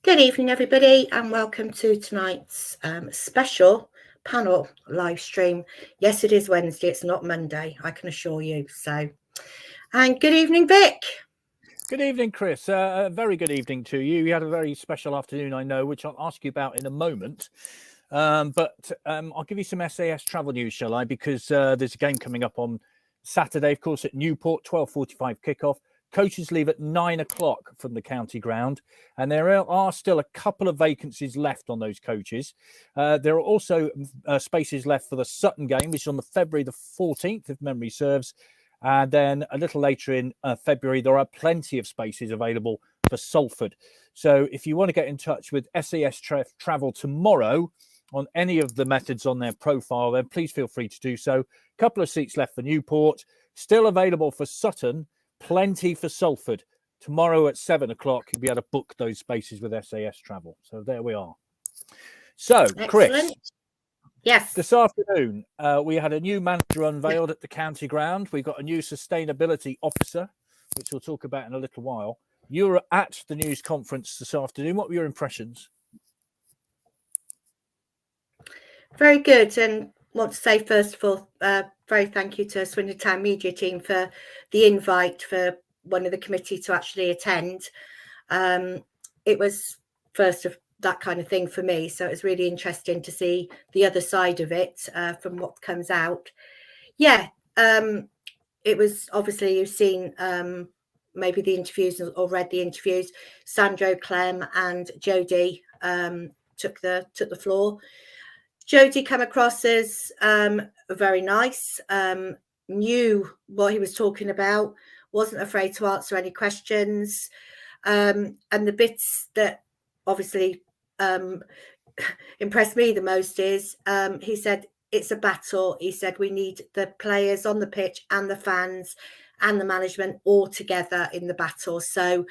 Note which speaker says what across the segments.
Speaker 1: Good evening, everybody, and welcome to tonight's special panel live stream. Yes, it is Wednesday. It's not Monday, I can assure you. So, and good evening, Vic.
Speaker 2: Good evening, Chris. A very good evening to you. You had a very special afternoon, I know, which I'll ask you about in a moment. But I'll give you some SAS travel news, shall I? Because there's a game coming up on Saturday, of course, at Newport, 12:45 kickoff. Coaches leave at 9 o'clock from the county ground, and there are still a couple of vacancies left on those coaches. There are also spaces left for the Sutton game, which is on the February the 14th, if memory serves. And then a little later in February, there are plenty of spaces available for Salford. So if you want to get in touch with SAS Travel tomorrow on any of the methods on their profile, then please feel free to do so. A couple of seats left for Newport, still available for Sutton. Plenty for Salford. Tomorrow at 7 o'clock, you'll be able to book those spaces with SAS Travel. So there we are. So, excellent. Chris.
Speaker 1: Yes.
Speaker 2: This afternoon, we had a new manager unveiled at the county ground. We've got a new sustainability officer, which we'll talk about in a little while. You were at the news conference this afternoon. What were your impressions?
Speaker 1: Very good. And want to say, first of all, very thank you to Swindon Town Media team for the invite for one of the committee to actually attend. It was first of that kind of thing for me, so it was really interesting to see the other side of it from what comes out. Yeah, it was obviously, you've seen maybe the interviews or read the interviews. Sandro, Clem and Jody took the floor. Jody came across as very nice, knew what he was talking about, wasn't afraid to answer any questions. And the bits that obviously impressed me the most is he said, it's a battle. He said, we need the players on the pitch and the fans and the management all together in the battle. So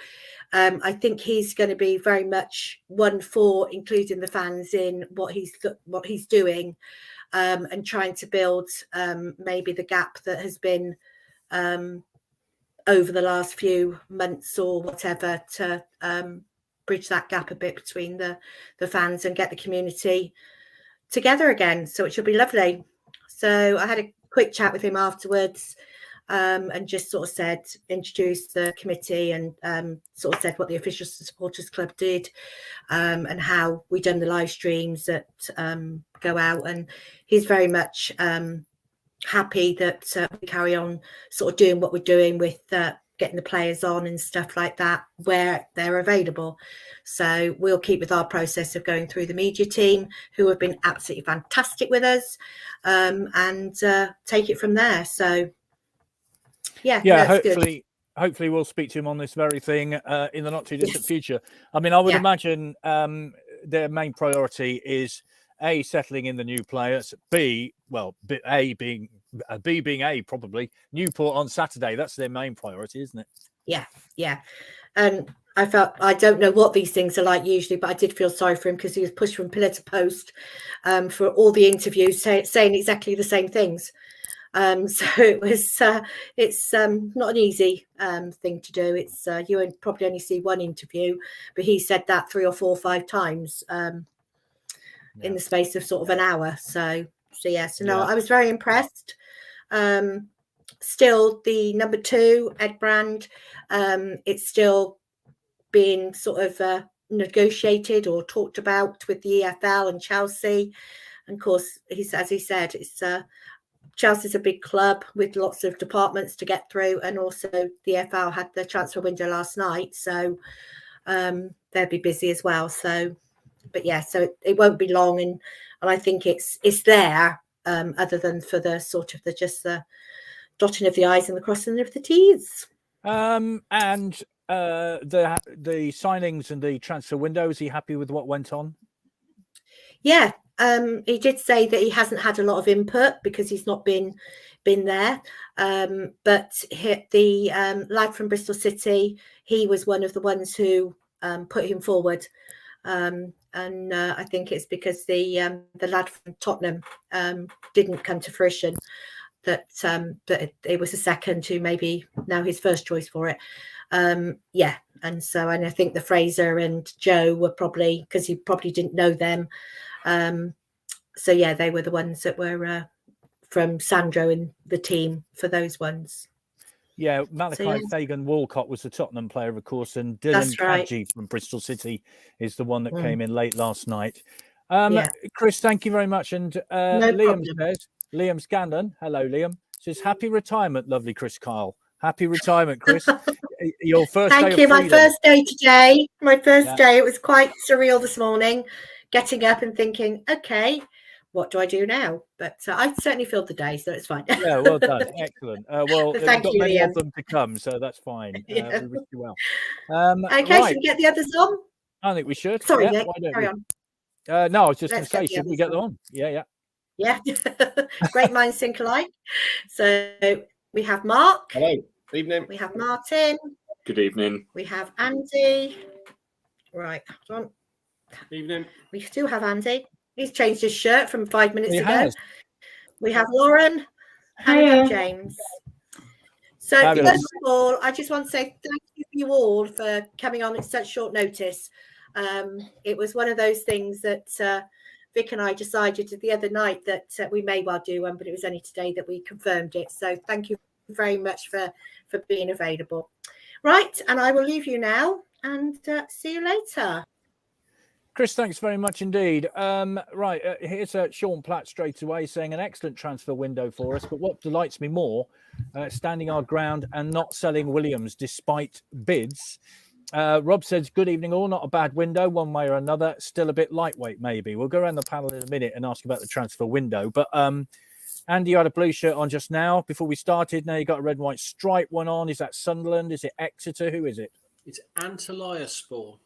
Speaker 1: I think he's going to be very much one for including the fans in what he's doing and trying to build maybe the gap that has been over the last few months or whatever to bridge that gap a bit between the fans and get the community together again. So it should be lovely. So I had a quick chat with him afterwards. And just sort of introduced the committee and sort of said what the Official Supporters Club did and how we done the live streams that go out. And he's very much happy that we carry on sort of doing what we're doing with getting the players on and stuff like that where they're available. So we'll keep with our process of going through the media team, who have been absolutely fantastic with us, and take it from there. So
Speaker 2: yeah, hopefully we'll speak to him on this very thing in the not too distant future. I mean, I would imagine their main priority is A, settling in the new players, B being probably Newport on Saturday. That's their main priority, isn't it?
Speaker 1: Yeah. And I don't know what these things are like usually, but I did feel sorry for him because he was pushed from pillar to post for all the interviews saying exactly the same things. So it was it's not an easy thing to do. It's you would probably only see one interview, but he said that 3 or 4 or 5 times in the space of sort of an hour. So no, I was very impressed. Still the number 2, Ed Brand, it's still being sort of negotiated or talked about with the EFL and Chelsea. And of course, as he said, it's Chelsea's a big club with lots of departments to get through, and also the EFL had the transfer window last night, so they'll be busy as well. So, but yeah, so it won't be long, and I think it's there, other than for the sort of the dotting of the I's and the crossing of the T's.
Speaker 2: And the signings and the transfer window, is he happy with what went on?
Speaker 1: Yeah. He did say that he hasn't had a lot of input because he's not been there. But the lad from Bristol City, he was one of the ones who put him forward. And I think it's because the lad from Tottenham didn't come to fruition. That it was a second who maybe now his first choice for it. Yeah, And I think the Fraser and Joe were probably, because he probably didn't know them. So yeah, they were the ones that were from Sandro and the team for those ones.
Speaker 2: Yeah, Malachi Fagan Walcott was the Tottenham player, of course, and Dylan Kadji from Bristol City is the one that came in late last night. Chris, thank you very much. And Liam Scanlon, hello, Liam, says, happy retirement, lovely Chris Kyle. Happy retirement, Chris. Your first day of freedom.
Speaker 1: My first day today. My first day. It was quite surreal this morning, getting up and thinking, okay, what do I do now? But I certainly filled the day, so it's fine.
Speaker 2: Yeah, well done. Excellent. Well, we've got many
Speaker 1: Liam.
Speaker 2: of them to come, so that's fine. We wish you well.
Speaker 1: Okay, should we get the others on?
Speaker 2: I think we should.
Speaker 1: Sorry, Nick, carry on.
Speaker 2: No, I was just going to say, should we get them on? Yeah.
Speaker 1: Great minds think alike. So we have Mark.
Speaker 3: Hello. Good evening.
Speaker 1: We have Martin.
Speaker 3: Good evening.
Speaker 1: We have Andy. Right. Hold on.
Speaker 3: Evening.
Speaker 1: We still have Andy. He's changed his shirt from 5 minutes ago.
Speaker 2: Has.
Speaker 1: We have Lauren. And we have James. So first of all, I just want to say thank you all for coming on at such short notice. It was one of those things that Vic and I decided the other night that we may well do one, but it was only today that we confirmed it. So thank you very much for being available. Right, and I will leave you now and see you later.
Speaker 2: Chris, thanks very much indeed. Here's Sean Platt straight away saying an excellent transfer window for us, but what delights me more, standing our ground and not selling Williams despite bids. Rob says, good evening all, not a bad window one way or another, still a bit lightweight maybe. We'll go around the panel in a minute and ask about the transfer window. But Andy, you had a blue shirt on just now before we started. Now you got a red and white stripe one on. Is that Sunderland? Is it Exeter? Who is it?
Speaker 4: It's Antalyaspor,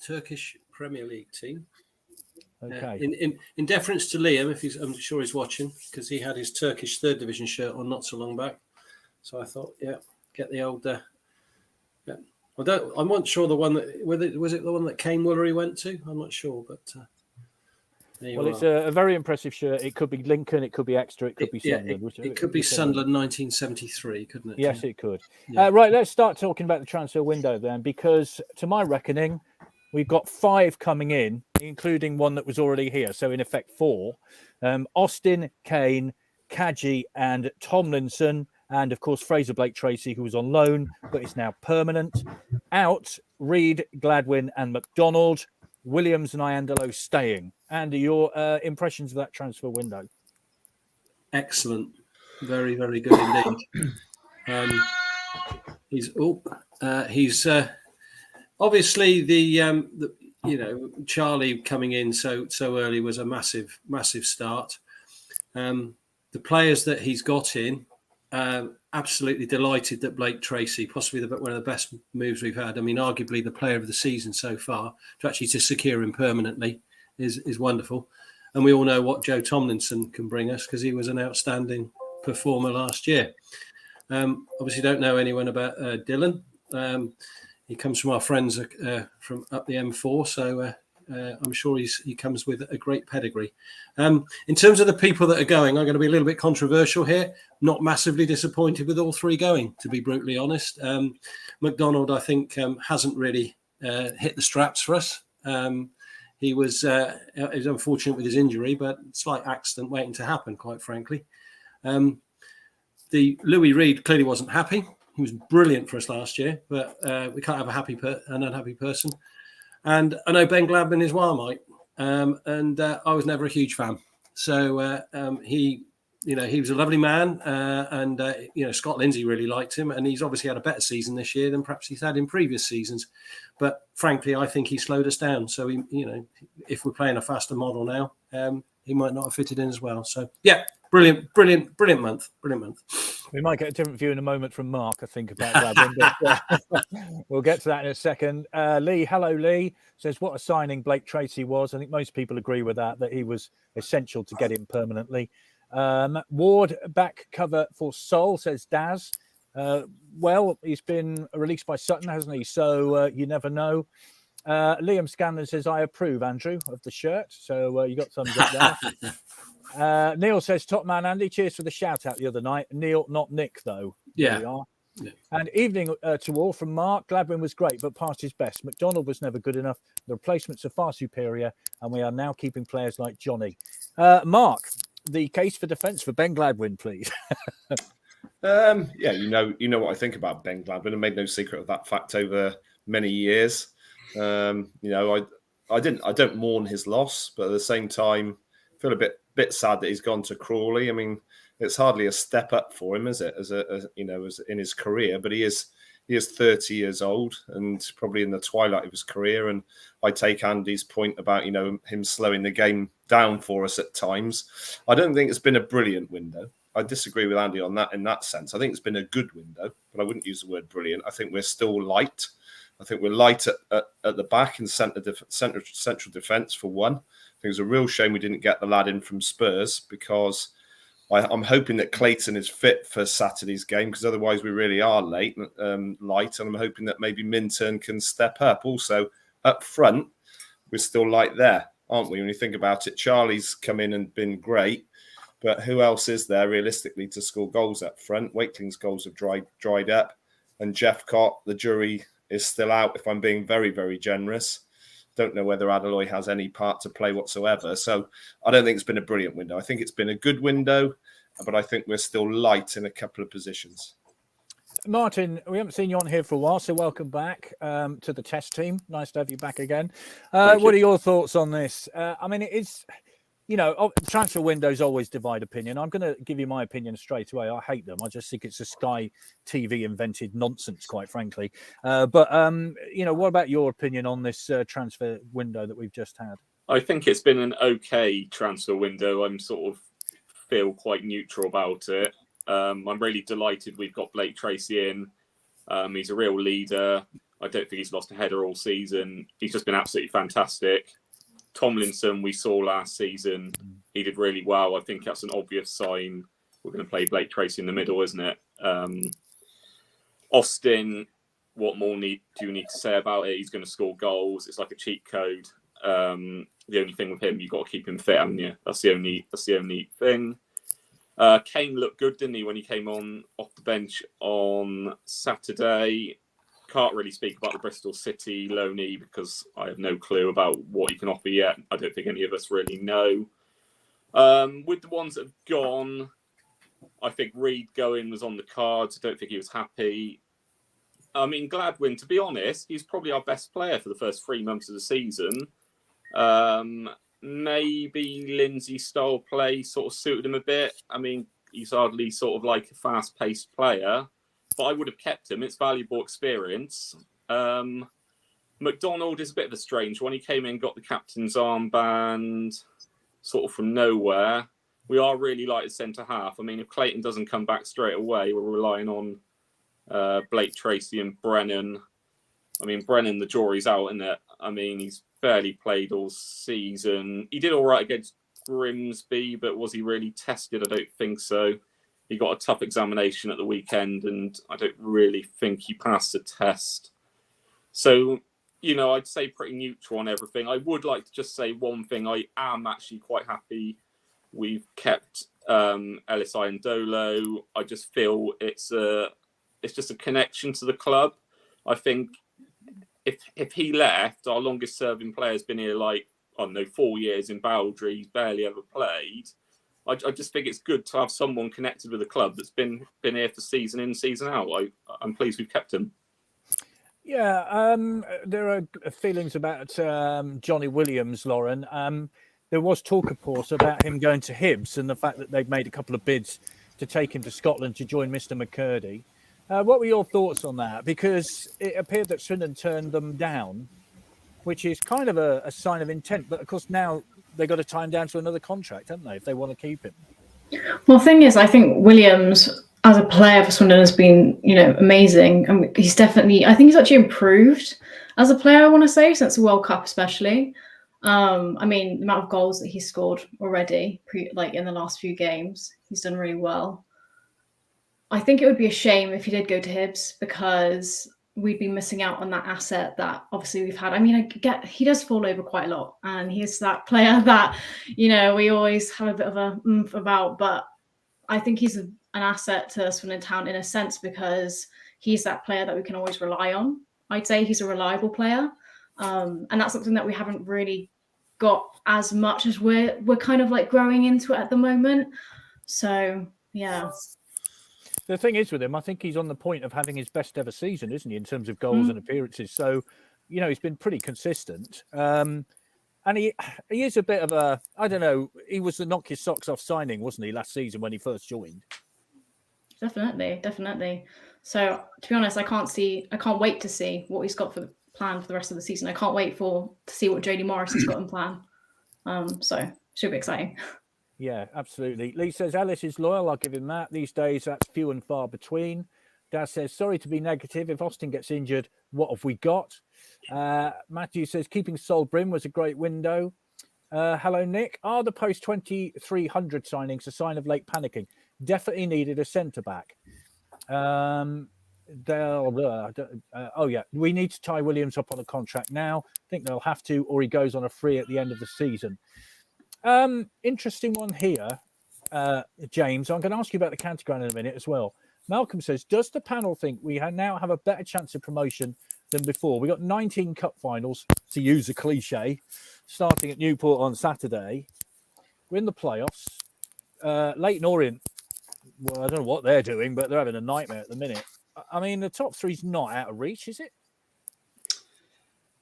Speaker 4: Turkish Premier League team.
Speaker 2: Okay.
Speaker 4: In deference to Liam, I'm sure he's watching, because he had his Turkish third division shirt on not so long back. So I thought, get the old. I'm not sure the one that was it the one that Kane Woolery went to. I'm not sure, but
Speaker 2: it's a very impressive shirt. It could be Lincoln, it could be Exeter, it could be Sunderland.
Speaker 4: It could be Sunderland 1973, couldn't it?
Speaker 2: Yes, it could. Right, let's start talking about the transfer window then, because to my reckoning, we've got 5 coming in, including one that was already here. So in effect, 4. Austin, Kane, Kadji and Tomlinson. And of course, Fraser Blake Tracy, who was on loan, but is now permanent. Out, Reed, Gladwin and McDonald. Williams and Iandolo staying. Andy, your impressions of that transfer window?
Speaker 4: Excellent. Very, very good indeed. He's obviously the Charlie coming in so early was a massive start. The players that he's got in, absolutely delighted that Blake Tracy, possibly one of the best moves we've had. I mean, arguably the player of the season so far, to secure him permanently is wonderful. And we all know what Joe Tomlinson can bring us, because he was an outstanding performer last year. Obviously don't know anyone about Dylan. He comes from our friends from up the M4, so I'm sure he comes with a great pedigree. In terms of the people that are going, I'm going to be a little bit controversial here. Not massively disappointed with all 3 going, to be brutally honest. McDonald, I think, hasn't really hit the straps for us. He was unfortunate with his injury, but slight accident waiting to happen, quite frankly. The Louis Reed clearly wasn't happy. He was brilliant for us last year, but we can't have an unhappy person. And I know Ben Gladwin is Marmite, and I was never a huge fan. So he was a lovely man, and Scott Lindsay really liked him, and he's obviously had a better season this year than perhaps he's had in previous seasons. But frankly, I think he slowed us down. So if we're playing a faster model now, he might not have fitted in as well. So brilliant month.
Speaker 2: We might get a different view in a moment from Mark, I think, about Gladwin, but we'll get to that in a second. Lee, hello, Lee, says, what a signing Blake Tracy was. I think most people agree with that he was essential to get him permanently. Ward, back cover for Sol, says Daz. Well, he's been released by Sutton, hasn't he? So you never know. Liam Scanlon says, I approve, Andrew, of the shirt. So you got thumbs up there. Neil says, top man, Andy. Cheers for the shout out the other night. Neil, not Nick, though.
Speaker 4: Yeah.
Speaker 2: There we are.
Speaker 4: Yeah.
Speaker 2: And evening to all from Mark. Gladwin was great, but past his best. McDonald was never good enough. The replacements are far superior, and we are now keeping players like Johnny. Mark, the case for defence for Ben Gladwin, please.
Speaker 3: Yeah, you know what I think about Ben Gladwin. I made no secret of that fact over many years. You know, I don't mourn his loss, but at the same time, I feel a bit sad that he's gone to Crawley. I mean, it's hardly a step up for him, is it? As in his career, but he is 30 years old and probably in the twilight of his career. And I take Andy's point about him slowing the game down for us at times. I don't think it's been a brilliant window. I disagree with Andy on that in that sense. I think it's been a good window, but I wouldn't use the word brilliant. I think we're still light. I think we're light at the back and central defence for one. I think it's a real shame we didn't get the lad in from Spurs, because I'm hoping that Clayton is fit for Saturday's game, because otherwise we really are light. And I'm hoping that maybe Minturn can step up. Also, up front, we're still light there, aren't we? When you think about it, Charlie's come in and been great. But who else is there realistically to score goals up front? Wakeling's goals have dried up. And Jeff Cott, the jury is still out, if I'm being very, very generous. Don't know whether Adeloy has any part to play whatsoever. So I don't think it's been a brilliant window. I think it's been a good window, but I think we're still light in a couple of positions.
Speaker 2: Martin, we haven't seen you on here for a while, so welcome back to the test team. Nice to have you back again. What are your thoughts on this? I mean, it is... transfer windows always divide opinion. I'm going to give you my opinion straight away. I hate them. I just think it's a Sky TV invented nonsense, quite frankly. But what about your opinion on this transfer window that we've just had?
Speaker 5: I think it's been an okay transfer window. I'm sort of feel quite neutral about it. I'm really delighted we've got Blake Tracy in. He's a real leader. I don't think he's lost a header all season. He's just been absolutely fantastic. Tomlinson, we saw last season, he did really well. I think that's an obvious sign we're going to play Blake Tracy in the middle, isn't it? Austin, what more do you need to say about it? He's going to score goals. It's like a cheat code. The only thing with him, you've got to keep him fit, haven't you? That's the only thing. Kane looked good, didn't he, when he came on off the bench on Saturday? Can't really speak about the Bristol City loanee because I have no clue about what he can offer yet. I don't think any of us really know. With the ones that have gone, I think Reed going was on the cards. I don't think he was happy. I mean, Gladwin, to be honest, he's probably our best player for the first 3 months of the season. Maybe Lindsay's style play sort of suited him a bit. I mean, he's hardly sort of like a fast-paced player. But I would have kept him. It's valuable experience. McDonald is a bit of a strange one. He came in, got the captain's armband sort of from nowhere. We are really light at centre-half. I mean, if Clayton doesn't come back straight away, we're relying on Blake Tracy and Brennan. I mean, Brennan, the jury's out, isn't it? I mean, he's barely played all season. He did all right against Grimsby, but was he really tested? I don't think so. He got a tough examination at the weekend, and I don't really think he passed the test. So, I'd say pretty neutral on everything. I would like to just say one thing. I am actually quite happy we've kept Ellis Iandolo. I just feel it's just a connection to the club. I think if he left, our longest serving player has been here 4 years in Bowdry. He's barely ever played. I just think it's good to have someone connected with the club that's been here for season in, season out. I'm pleased we've kept him.
Speaker 2: Yeah, there are feelings about Johnny Williams, Lauren. There was talk, of course, about him going to Hibs and the fact that they've made a couple of bids to take him to Scotland to join Mr. McCurdy. What were your thoughts on that? Because it appeared that Swindon turned them down, which is kind of a sign of intent. But, of course, now they've got to tie him down to another contract, haven't they, if they want to keep him?
Speaker 6: Well, the thing is, I think Williams, as a player for Swindon, has been, amazing. I mean, he's actually improved as a player, I want to say, since the World Cup especially. I mean, the amount of goals that he's scored already, in the last few games, he's done really well. I think it would be a shame if he did go to Hibs, because we'd be missing out on that asset that obviously we've had. I mean, he does fall over quite a lot, and he's that player that, we always have a bit of a about, but I think he's an asset to Swindon Town in a sense because he's that player that we can always rely on. I'd say he's a reliable player, and that's something that we haven't really got as much as we're kind of like growing into it at the moment. So yeah.
Speaker 2: The thing is with him, I think he's on the point of having his best ever season, isn't he, in terms of goals and appearances? So, you know, he's been pretty consistent. And he is a bit of a, I don't know, he was the knock his socks off signing, wasn't he, last season when he first joined?
Speaker 6: Definitely. So to be honest, I can't wait to see what he's got for the plan for the rest of the season. I can't wait to see what Jody Morris has got in plan. So should be exciting.
Speaker 2: Yeah, absolutely. Lee says Ellis is loyal. I'll give him that. These days, that's few and far between. Daz says, sorry to be negative. If Austin gets injured, what have we got? Matthew says, keeping Sol Brim was a great window. Hello, Nick. Are the post-2300 signings a sign of late panicking? Definitely needed a centre-back. Oh, yeah. We need to tie Williams up on a contract now. I think they'll have to, or he goes on a free at the end of the season. Interesting one here, James. I'm going to ask you about the county ground in a minute as well. Malcolm says, does the panel think we now have a better chance of promotion than before? We got 19 cup finals, to use a cliche, starting at Newport on Saturday. We're in the playoffs. Leyton Orient, well, I don't know what they're doing, but they're having a nightmare at the minute. I mean, the top three's not out of reach, is it?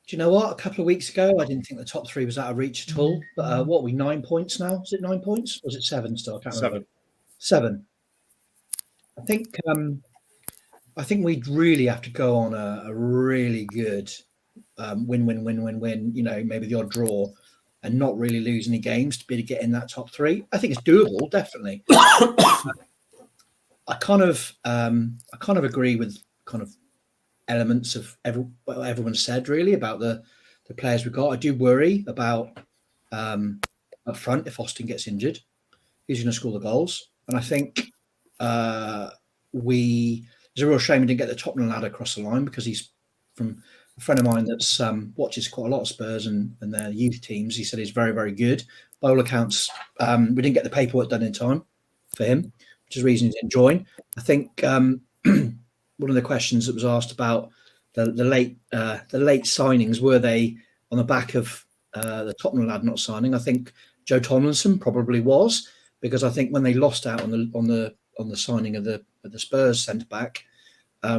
Speaker 7: Do you know what? A couple of weeks ago, I didn't think the top three was out of reach at all. But what are we, 9 points now? Is it 9 points? Or is it 7 still? I can't remember. 7. I think we'd really have to go on a really good win. You know, maybe the odd draw, and not really lose any games to be able to get in that top 3. I think it's doable, definitely. I kind of agree with kind of elements of what everyone said really about the players we've got. I do worry about up front if Austin gets injured, who's going to score the goals. And I think it's a real shame we didn't get the Tottenham lad across the line, because he's from a friend of mine that's watches quite a lot of Spurs and their youth teams. He said he's very, very good. By all accounts, we didn't get the paperwork done in time for him, which is the reason he didn't join. I think one of the questions that was asked about the late signings, were they on the back of the Tottenham lad not signing? I think Joe Tomlinson probably was, because I think when they lost out on the signing of the Spurs centre back,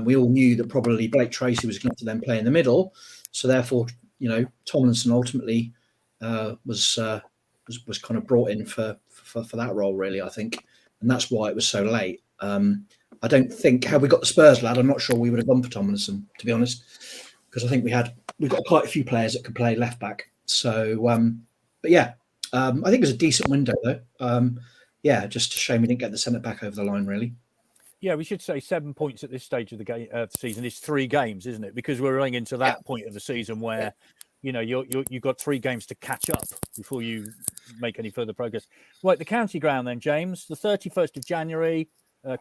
Speaker 7: we all knew that probably Blake Tracy was going to then play in the middle. So therefore, you know, Tomlinson ultimately was kind of brought in for that role, really, I think, and that's why it was so late. I don't think, had we got the Spurs lad, I'm not sure we would have gone for Tomlinson, to be honest, because I think we've got quite a few players that could play left back. So, but yeah, I think it was a decent window though. Yeah, just a shame we didn't get the centre back over the line, really.
Speaker 2: Yeah, we should say 7 points at this stage of the season is 3 games, isn't it? Because we're running into that point of the season where, you know, you've got 3 games to catch up before you make any further progress. Right, the county ground then, James. The 31st of January,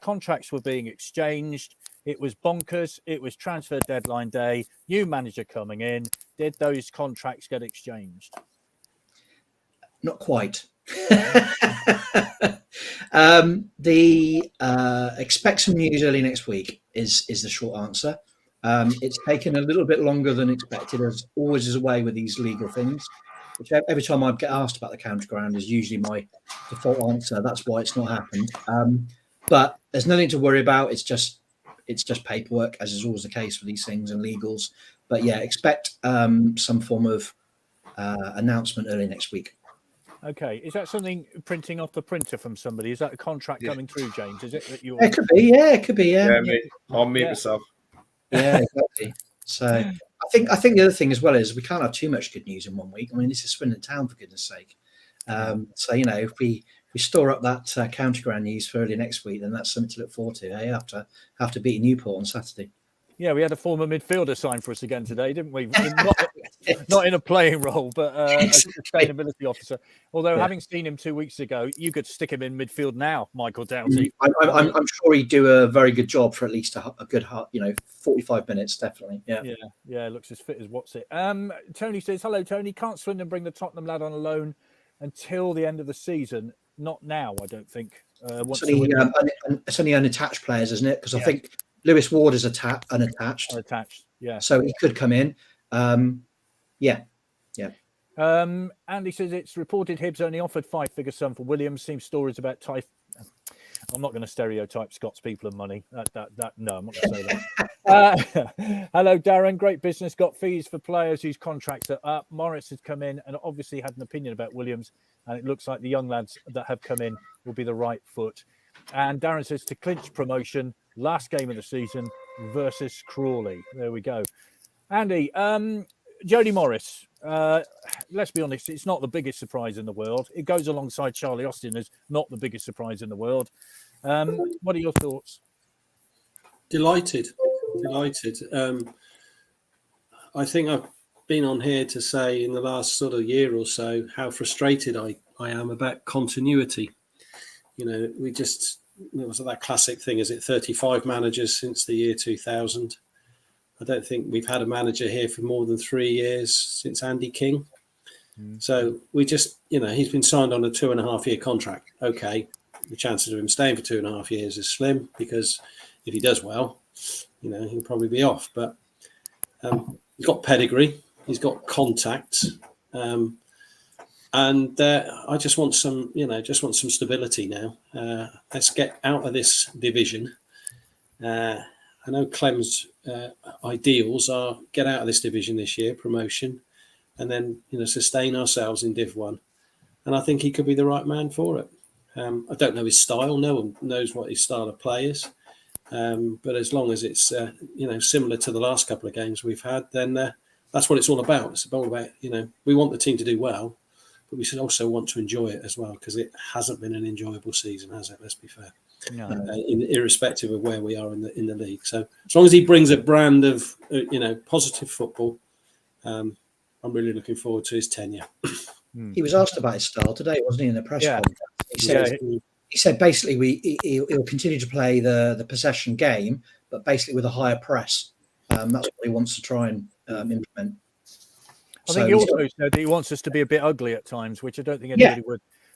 Speaker 2: contracts were being exchanged. It was bonkers. It was transfer deadline day. New manager coming in. Did those contracts get exchanged?
Speaker 7: Not quite. Expect some news early next week is the short answer. It's taken a little bit longer than expected, as always is a way with these legal things, which every time I get asked about the county ground is usually my default answer. That's why it's not happened. But there's nothing to worry about. It's just paperwork, as is always the case for these things and legals. But yeah, expect some form of announcement early next week.
Speaker 2: Okay, is that something printing off the printer from somebody? Is that a contract coming through, James? Is it that you're?
Speaker 7: It could be. Yeah, it could be. Yeah,
Speaker 3: I'll mute myself.
Speaker 7: Yeah, exactly. So I think the other thing as well is we can't have too much good news in 1 week. I mean, this is Swindon Town, for goodness sake. So you know, if we store up that county ground news for early next week, then that's something to look forward to. After beating Newport on Saturday.
Speaker 2: Yeah, we had a former midfielder sign for us again today, didn't we? Not in a playing role, but a sustainability officer. Although, having seen him 2 weeks ago, you could stick him in midfield now, Michael Doughty.
Speaker 7: I'm sure he'd do a very good job for at least a good 45 minutes, definitely.
Speaker 2: Yeah, looks as fit as what's it. Tony says, hello, Tony. Can't Swindon bring the Tottenham lad on a loan until the end of the season? Not now, I don't think.
Speaker 7: It's only unattached players, isn't it? Because I think Lewis Ward is unattached.
Speaker 2: Unattached, yeah.
Speaker 7: So he could come in.
Speaker 2: Andy says it's reported Hibs only offered 5-figure sum for Williams. Seems stories about I'm not going to stereotype Scots people and money. No, I'm not going to say that. Hello, Darren. Great business. Got fees for players whose contracts are up. Morris has come in and obviously had an opinion about Williams, and it looks like the young lads that have come in will be the right foot. And Darren says to clinch promotion, last game of the season versus Crawley. There we go. Andy, Jody Morris. Let's be honest, it's not the biggest surprise in the world. It goes alongside Charlie Austin as not the biggest surprise in the world. What are your thoughts?
Speaker 4: Delighted. I think I've been on here to say in the last sort of year or so how frustrated I am about continuity. You know, it was that classic thing, is it 35 managers since the year 2000? I don't think we've had a manager here for more than 3 years since Andy King. So we just, he's been signed on a 2.5-year contract. Okay, the chances of him staying for 2.5 years is slim, because if he does well, he'll probably be off. But he's got pedigree, he's got contacts, and I just want some, stability now. Let's get out of this division. I know Clem's ideals are get out of this division this year, promotion, and then sustain ourselves in Div 1. And I think he could be the right man for it. I don't know his style. No one knows what his style of play is. But as long as it's similar to the last couple of games we've had, then that's what it's all about. It's all about we want the team to do well, but we should also want to enjoy it as well, because it hasn't been an enjoyable season, has it? Let's be fair. No. Irrespective of where we are in the league. So as long as he brings a brand of positive football, I'm really looking forward to his tenure.
Speaker 7: He was asked about his style today, wasn't he, in the press conference? He said basically he'll continue to play the possession game, but basically with a higher press. That's what he wants to try and implement.
Speaker 2: I think he also said that he wants us to be a bit ugly at times, which I don't think anybody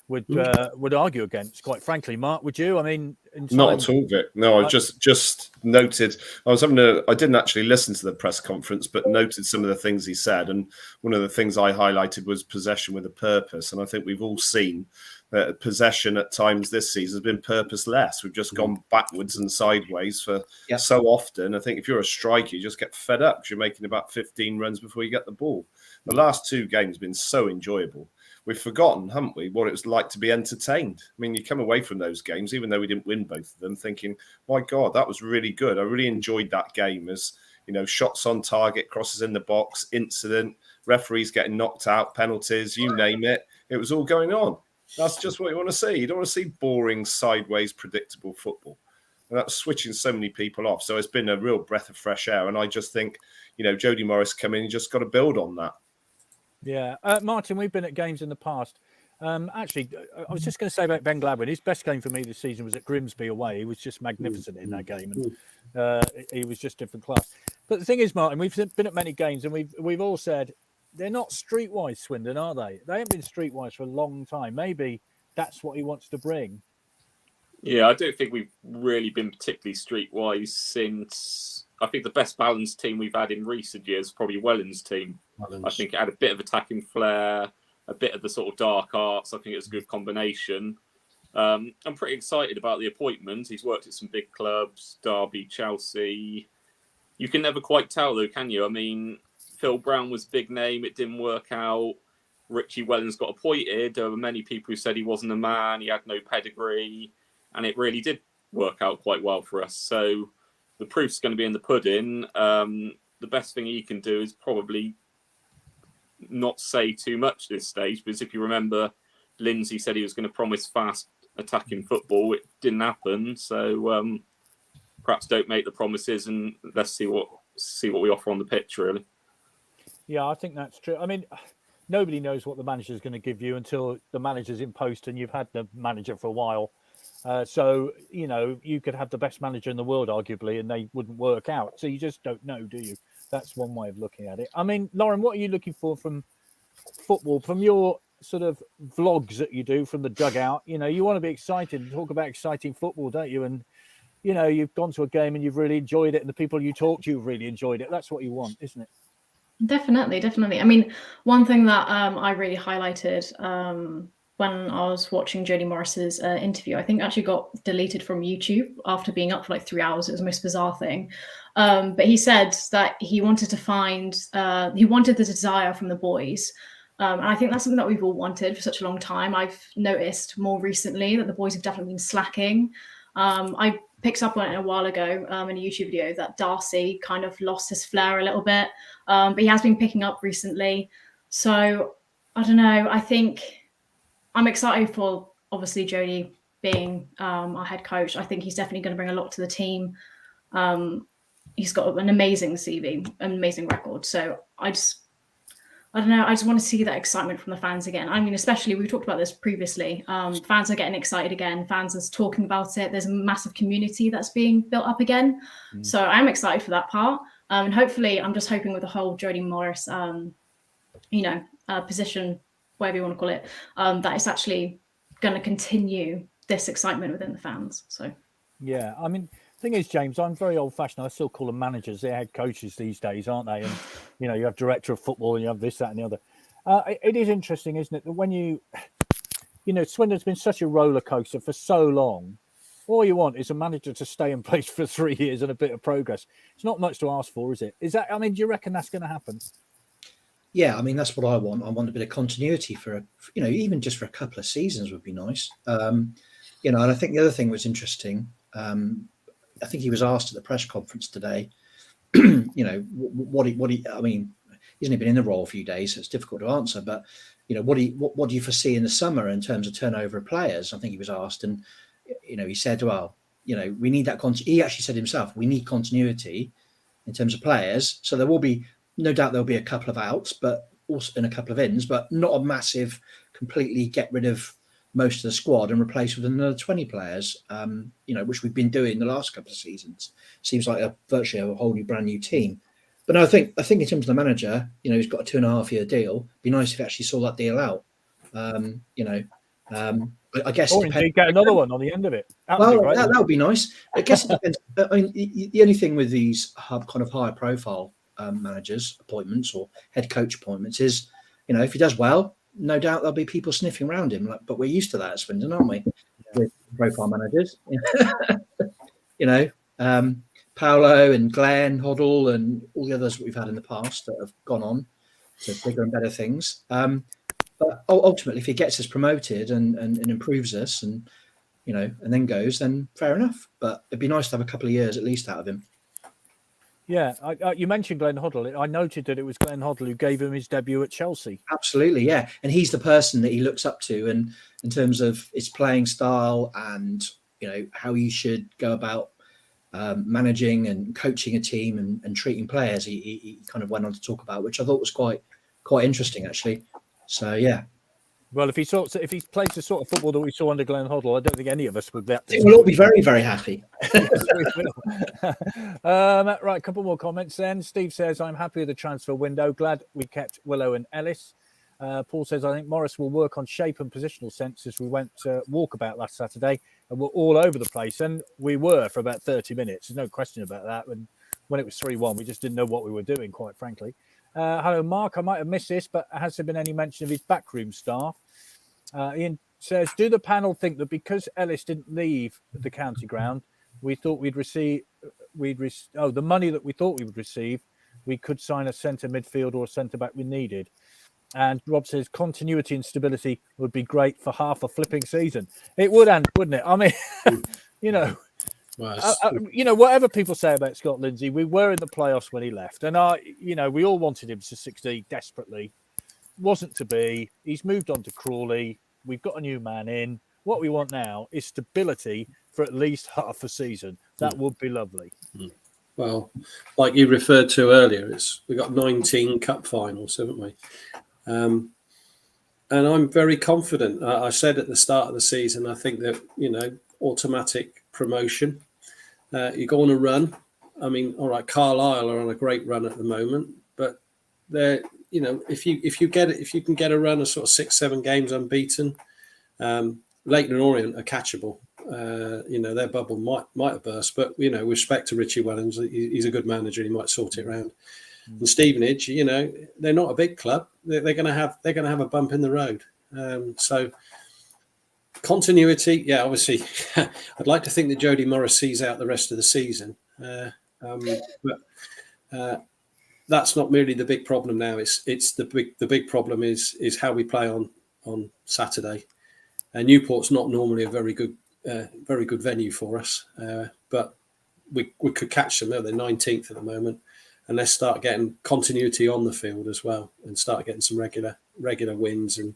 Speaker 2: would argue against, quite frankly. Mark, would you? I mean,
Speaker 3: not at all, Vic. No, I just noted. I didn't actually listen to the press conference, but noted some of the things he said. And one of the things I highlighted was possession with a purpose. And I think we've all seen that possession at times this season has been purposeless. We've just gone backwards and sideways for so often. I think if you're a striker, you just get fed up because you're making about 15 runs before you get the ball. The last 2 games have been so enjoyable. We've forgotten, haven't we, what it was like to be entertained. I mean, you come away from those games, even though we didn't win both of them, thinking, my God, that was really good. I really enjoyed that game as, shots on target, crosses in the box, incident, referees getting knocked out, penalties, you name it. It was all going on. That's just what you want to see. You don't want to see boring, sideways, predictable football. And that's switching so many people off. So it's been a real breath of fresh air. And I just think, Jody Morris come in, you just got to build on that.
Speaker 2: Yeah. Martin, we've been at games in the past. Actually, I was just going to say about Ben Gladwin. His best game for me this season was at Grimsby away. He was just magnificent in that game. And he was just different class. But the thing is, Martin, we've been at many games and we've all said they're not streetwise, Swindon, are they? They haven't been streetwise for a long time. Maybe that's what he wants to bring.
Speaker 5: Yeah, I don't think we've really been particularly streetwise since... I think the best balanced team we've had in recent years is probably Welland's team. I think it had a bit of attacking flair, a bit of the sort of dark arts. I think it was a good combination. I'm pretty excited about the appointment. He's worked at some big clubs, Derby, Chelsea. You can never quite tell, though, can you? I mean, Phil Brown was a big name. It didn't work out. Richie Wellens got appointed. There were many people who said he wasn't a man. He had no pedigree. And it really did work out quite well for us. So the proof's going to be in the pudding. The best thing he can do is probably not say too much at this stage, because if you remember, Lindsay said he was going to promise fast attacking football. It didn't happen. So perhaps don't make the promises and let's see what we offer on the pitch, really.
Speaker 2: Yeah, I think that's true. I mean, nobody knows what the manager's going to give you until the manager's in post and you've had the manager for a while. So, you could have the best manager in the world, arguably, and they wouldn't work out. So you just don't know, do you? That's one way of looking at it. I mean, Lauren, what are you looking for from football, from your sort of vlogs that you do from the dugout, you know, you want to be excited and talk about exciting football, don't you? And, you know, you've gone to a game and you've really enjoyed it, and the people you talk to have really enjoyed it. That's what you want, isn't it?
Speaker 6: Definitely. I mean, one thing that I really highlighted when I was watching Jody Morris's interview, I think actually got deleted from YouTube after being up for like 3 hours. It was the most bizarre thing. But he said that he wanted to he wanted the desire from the boys. And I think that's something that we've all wanted for such a long time. I've noticed more recently that the boys have definitely been slacking. I picked up on it a while ago in a YouTube video that Darcy kind of lost his flair a little bit, but he has been picking up recently. So I don't know. I think I'm excited for obviously Jody being our head coach. I think he's definitely going to bring a lot to the team. He's got an amazing CV, an amazing record. So I don't know. I just want to see that excitement from the fans again. I mean, especially, we talked about this previously. Fans are getting excited again. Fans are talking about it. There's a massive community that's being built up again. So I'm excited for that part. And hopefully, I'm just hoping with the whole Jody Morris, position, whatever you want to call it, that it's actually going to continue this excitement within the fans. So,
Speaker 2: yeah, I mean, thing is, James, I'm very old-fashioned. I still call them managers. They're head coaches these days, aren't they? And you know, you have director of football, and you have this, that, and the other. It is interesting, isn't it, that when you know, Swindon's been such a roller coaster for so long. All you want is a manager to stay in place for 3 years and a bit of progress. It's not much to ask for, is it? Is that? I mean, do you reckon that's going to happen?
Speaker 7: Yeah, I mean, that's what I want. I want a bit of continuity for even just for a couple of seasons would be nice. And I think the other thing was interesting. I think he was asked at the press conference today, what he, I mean, he's only been in the role a few days, so it's difficult to answer, but, what do you foresee in the summer in terms of turnover of players? I think he was asked, and, he said, well, we need that, he actually said himself, we need continuity in terms of players. So there will be, no doubt there'll be a couple of outs, but also in a couple of ins, but not a massive, completely get rid of most of the squad and replace with another 20 players, which we've been doing the last couple of seasons. Seems like virtually a whole new brand new team. But no, I think in terms of the manager, he's got a 2.5 year deal. It'd be nice if he actually saw that deal out. I guess
Speaker 2: or indeed get another one on the end of it. That
Speaker 7: would be nice. I guess it depends. I mean, the only thing with these kind of higher profile managers appointments or head coach appointments is, if he does well, no doubt there'll be people sniffing around him. But we're used to that at Swindon, aren't we? With profile managers, Paolo and Glenn Hoddle and all the others that we've had in the past that have gone on to bigger and better things. But ultimately, if he gets us promoted and improves us, and and then goes, then fair enough. But it'd be nice to have a couple of years at least out of him.
Speaker 2: Yeah, you mentioned Glenn Hoddle. I noted that it was Glenn Hoddle who gave him his debut at Chelsea.
Speaker 7: Absolutely, yeah. And he's the person that he looks up to, and in terms of his playing style and how he should go about managing and coaching a team and treating players. He kind of went on to talk about, which I thought was quite interesting actually. So yeah.
Speaker 2: Well, if he plays the sort of football that we saw under Glenn Hoddle, I don't think any of us would be.
Speaker 7: We'll all be very, very happy.
Speaker 2: Right, a couple more comments then. Steve says, I'm happy with the transfer window. Glad we kept Willow and Ellis. Paul says, I think Morris will work on shape and positional sense as we went walkabout last Saturday and we're all over the place. And we were for about 30 minutes. There's no question about that. When it was 3-1, we just didn't know what we were doing, quite frankly. Hello, Mark. I might have missed this, but has there been any mention of his backroom staff? Ian says, do the panel think that because Ellis didn't leave the county ground, we thought the money that we thought we would receive, we could sign a centre midfield or a centre back we needed? And Rob says, continuity and stability would be great for half a flipping season. It would, and wouldn't it? I mean, whatever people say about Scott Lindsay, we were in the playoffs when he left, and we all wanted him to succeed desperately. Wasn't to be. He's moved on to Crawley. We've got a new man in. What we want now is stability for at least half a season. That would be lovely.
Speaker 4: Well, like you referred to earlier, we've got 19 cup finals, haven't we? And I'm very confident. I said at the start of the season, I think that, automatic promotion. You go on a run. I mean, all right, Carlisle are on a great run at the moment, but they're, you know, if you can get a run of sort of 6-7 games unbeaten, Leighton and Orient are catchable. You know, their bubble might have burst, but you know, with respect to Richie Wellens, he's a good manager. He might sort it around. And Stevenage, you know, they're not a big club. They're going to have a bump in the road. So continuity, yeah, obviously, I'd like to think that Jody Morris sees out the rest of the season, but that's not merely the big problem now. It's the big problem is how we play on Saturday. Newport's not normally a very good venue for us, but we could catch them. They're 19th at the moment, and let's start getting continuity on the field as well, and start getting some regular wins and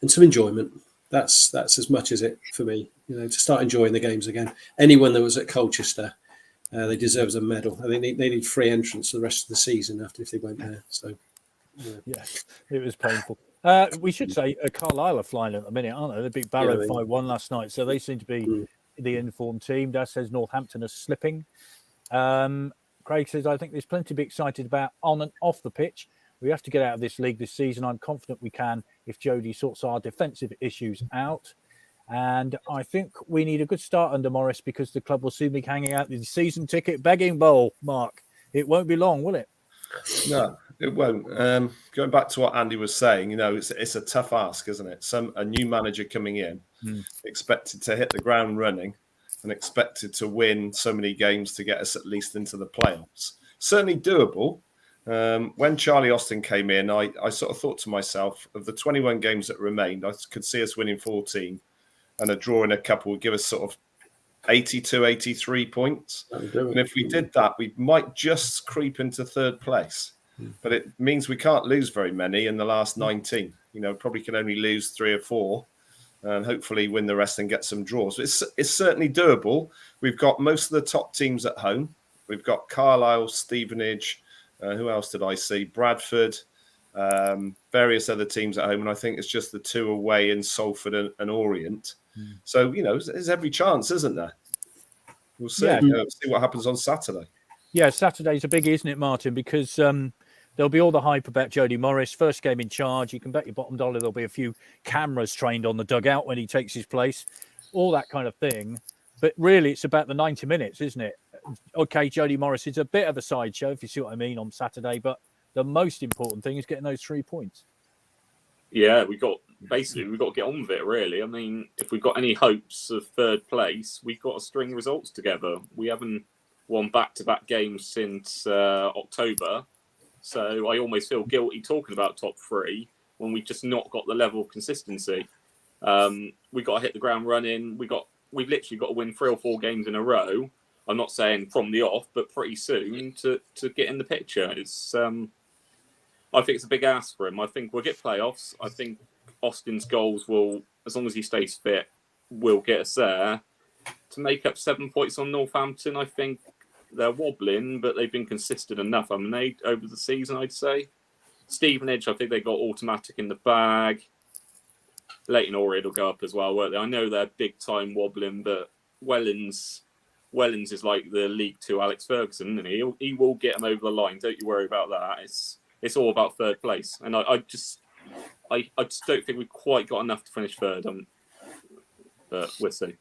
Speaker 4: some enjoyment. That's as much as it for me. You know, to start enjoying the games again. Anyone that was at Colchester, they deserves a medal. I think they need free entrance for the rest of the season if they went there. So,
Speaker 2: yeah, it was painful. We should say Carlisle are flying at the minute, aren't they? They beat Barrow 5-1 last night, so they seem to be the informed team. Dad says Northampton are slipping. Craig says, I think there's plenty to be excited about on and off the pitch. We have to get out of this league this season. I'm confident we can if Jody sorts our defensive issues out. And I think we need a good start under Morris because the club will soon be hanging out the season ticket begging bowl, Mark. It won't be long, will it?
Speaker 3: No, it won't. Going back to what Andy was saying, you know, it's a tough ask, isn't it? A new manager coming in, expected to hit the ground running and expected to win so many games to get us at least into the playoffs. Certainly doable. When Charlie Austin came in, I sort of thought to myself, of the 21 games that remained, I could see us winning 14 and a draw in a couple would give us sort of 82, 83 points. And if we did that, we might just creep into third place. But it means we can't lose very many in the last 19. You know, probably can only lose 3 or 4 and hopefully win the rest and get some draws. It's certainly doable. We've got most of the top teams at home. We've got Carlisle, Stevenage, who else did I see? Bradford, various other teams at home. And I think it's just the 2 away in Salford and Orient. So, you know, there's every chance, isn't there? We'll see.
Speaker 2: Yeah.
Speaker 3: See what happens on Saturday.
Speaker 2: Yeah, Saturday's a big, isn't it, Martin? Because there'll be all the hype about Jody Morris. First game in charge. You can bet your bottom dollar there'll be a few cameras trained on the dugout when he takes his place. All that kind of thing. But really, it's about the 90 minutes, isn't it? Okay, Jody Morris is a bit of a sideshow, if you see what I mean, on Saturday. But the most important thing is getting those 3 points.
Speaker 5: Yeah, we've got to get on with it, really. I mean, if we've got any hopes of third place, we've got to string results together. We haven't won back-to-back games since October, so I almost feel guilty talking about top 3 when we've just not got the level of consistency. We've got to hit the ground running. We've literally got to win 3 or 4 games in a row. I'm not saying from the off, but pretty soon to get in the picture. It's I think it's a big ask for him. I think we'll get playoffs. I think Austin's goals will, as long as he stays fit, will get us there. To make up 7 points on Northampton, I think they're wobbling, but they've been consistent enough, haven't they, over the season, I'd say. Stevenage, I think they got automatic in the bag. Leighton Orient will go up as well, won't they? I know they're big time wobbling, but Wellens is like the League 2 Alex Ferguson, isn't he? He will get them over the line. Don't you worry about that. It's all about third place, and I just don't think we've quite got enough to finish third. But we'll see.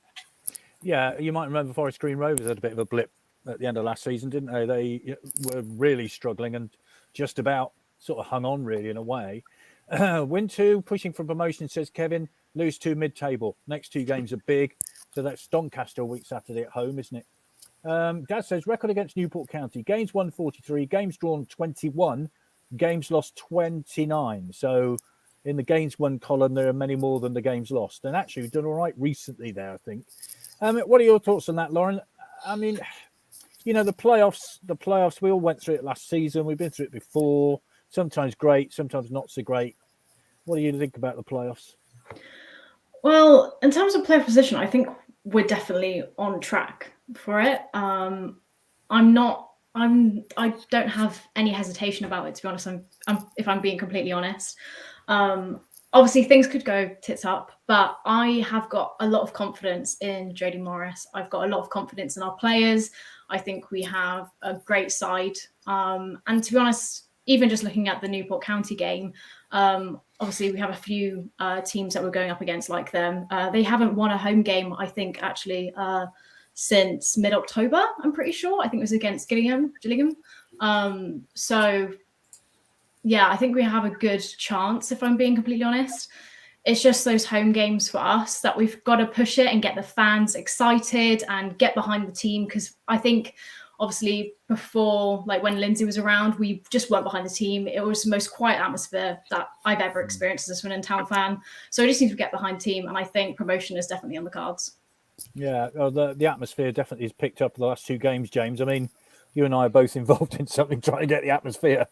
Speaker 2: Yeah, you might remember Forest Green Rovers had a bit of a blip at the end of last season, didn't they? They were really struggling and just about sort of hung on, really, in a way. Win 2, pushing for promotion, says Kevin. Lose 2 mid-table. Next 2 games are big. So that's Doncaster a week Saturday at home, isn't it? Dad says, record against Newport County. Games won 43, games drawn 21, games lost 29. So in the games won column, there are many more than the games lost. And actually, we've done all right recently there, I think. What are your thoughts on that, Lauren? I mean, you know, the playoffs, we all went through it last season. We've been through it before. Sometimes great, sometimes not so great. What do you think about the playoffs?
Speaker 6: Well, in terms of player position, I think we're definitely on track for it. I don't have any hesitation about it, to be honest. If I'm being completely honest. Obviously, things could go tits up, but I have got a lot of confidence in Jody Morris. I've got a lot of confidence in our players. I think we have a great side. And to be honest, even just looking at the Newport County game, obviously we have a few teams that we're going up against like them. They haven't won a home game, I think, actually, since mid-October, I'm pretty sure. I think it was against Gillingham. So, yeah, I think we have a good chance, if I'm being completely honest. It's just those home games for us that we've got to push it and get the fans excited and get behind the team, because I think obviously before, like when Lindsay was around, we just weren't behind the team. It was the most quiet atmosphere that I've ever experienced as a Swindon Town fan. So I just need to get behind the team, and I think promotion is definitely on the cards.
Speaker 2: Yeah, well, the atmosphere definitely has picked up the last 2 games, James. I mean, you and I are both involved in something trying to get the atmosphere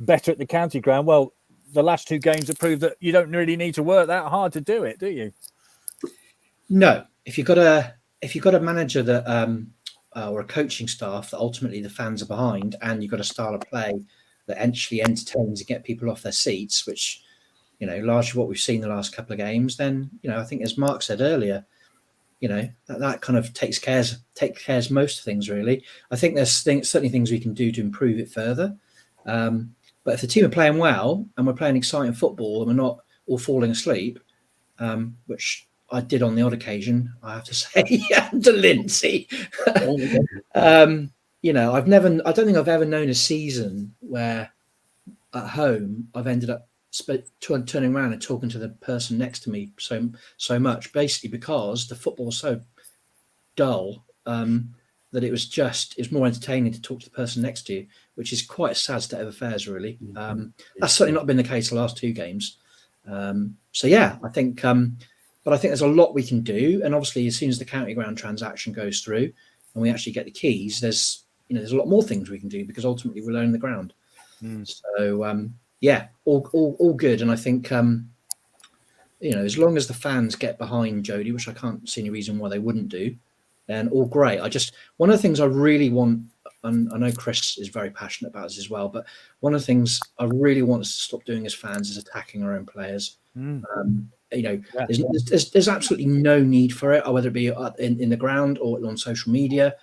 Speaker 2: better at the county ground. Well, the last 2 games have proved that you don't really need to work that hard to do it, do you?
Speaker 7: No, if you've got a manager that or a coaching staff that ultimately the fans are behind, and you've got a style of play that actually entertains and get people off their seats, which, you know, largely what we've seen the last couple of games, then, you know, I think as Mark said earlier, you know, that kind of takes care of most things, really. I think there's certainly things we can do to improve it further. But if the team are playing well and we're playing exciting football and we're not all falling asleep, which I did on the odd occasion, I have to say, to Lindsay. You know, I don't think I've ever known a season where at home I've ended up turning around and talking to the person next to me so much, basically because the football was so dull that it was more entertaining to talk to the person next to you, which is quite a sad state of affairs, really. That's certainly not been the case the last 2 games. So yeah, I think, but I think there's a lot we can do, and obviously as soon as the county ground transaction goes through and we actually get the keys, there's a lot more things we can do, because ultimately we'll own the ground. So yeah, all good, and I think as long as the fans get behind Jody, which I can't see any reason why they wouldn't do, then all great. One of the things I really want, and I know Chris is very passionate about this as well, but one of the things I really want us to stop doing as fans is attacking our own players. There's absolutely no need for it, whether it be in the ground or on social media.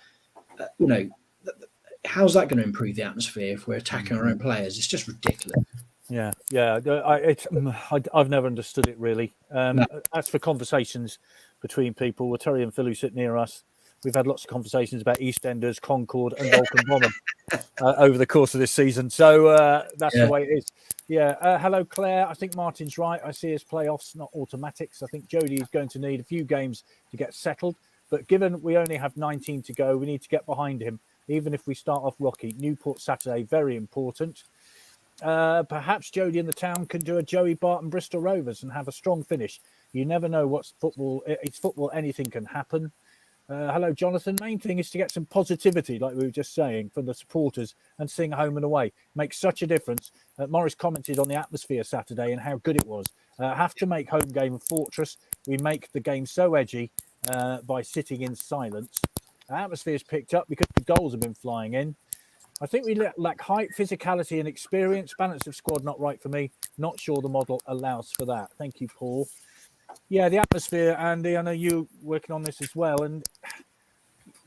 Speaker 7: How's that going to improve the atmosphere if we're attacking our own players? It's just ridiculous.
Speaker 2: Yeah. I've never understood it, really. No. As for conversations between people, well, Terry and Phil, who sit near us, we've had lots of conversations about EastEnders, Concord, and Vulcan Bombing over the course of this season. So that's the way it is. Yeah. Hello, Claire. I think Martin's right. I see us playoffs, not automatics. I think Jody is going to need a few games to get settled. But given we only have 19 to go, we need to get behind him, even if we start off rocky. Newport Saturday, very important. Perhaps Jody and the town can do a Joey Barton Bristol Rovers and have a strong finish. You never know what's football. It's football. Anything can happen. Hello, Jonathan. Main thing is to get some positivity, like we were just saying, from the supporters and sing home and away. Makes such a difference. Morris commented on the atmosphere Saturday and how good it was. Have to make home game a fortress. We make the game so edgy by sitting in silence. The atmosphere's picked up because the goals have been flying in. I think we lack height, physicality and experience. Balance of squad not right for me. Not sure the model allows for that. Thank you, Paul. Yeah, the atmosphere, Andy, I know you're working on this as well. And,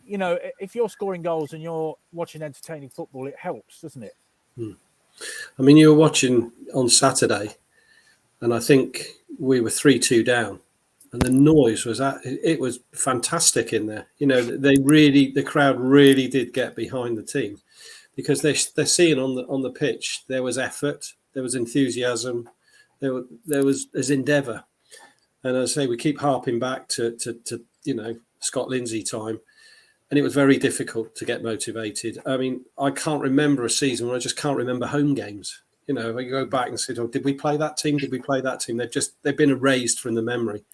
Speaker 2: if you're scoring goals and you're watching entertaining football, it helps, doesn't it?
Speaker 4: I mean, you were watching on Saturday, and I think we were 3-2 down. And the noise was fantastic in there. The crowd really did get behind the team, because they're seeing on the pitch there was effort, there was enthusiasm, there's endeavour. And as I say, we keep harping back to Scott Lindsay time, and it was very difficult to get motivated. I mean, I can't remember a season where I just can't remember home games. If you go back and say, "Oh, did we play that team? Did we play that team?" They've been erased from the memory.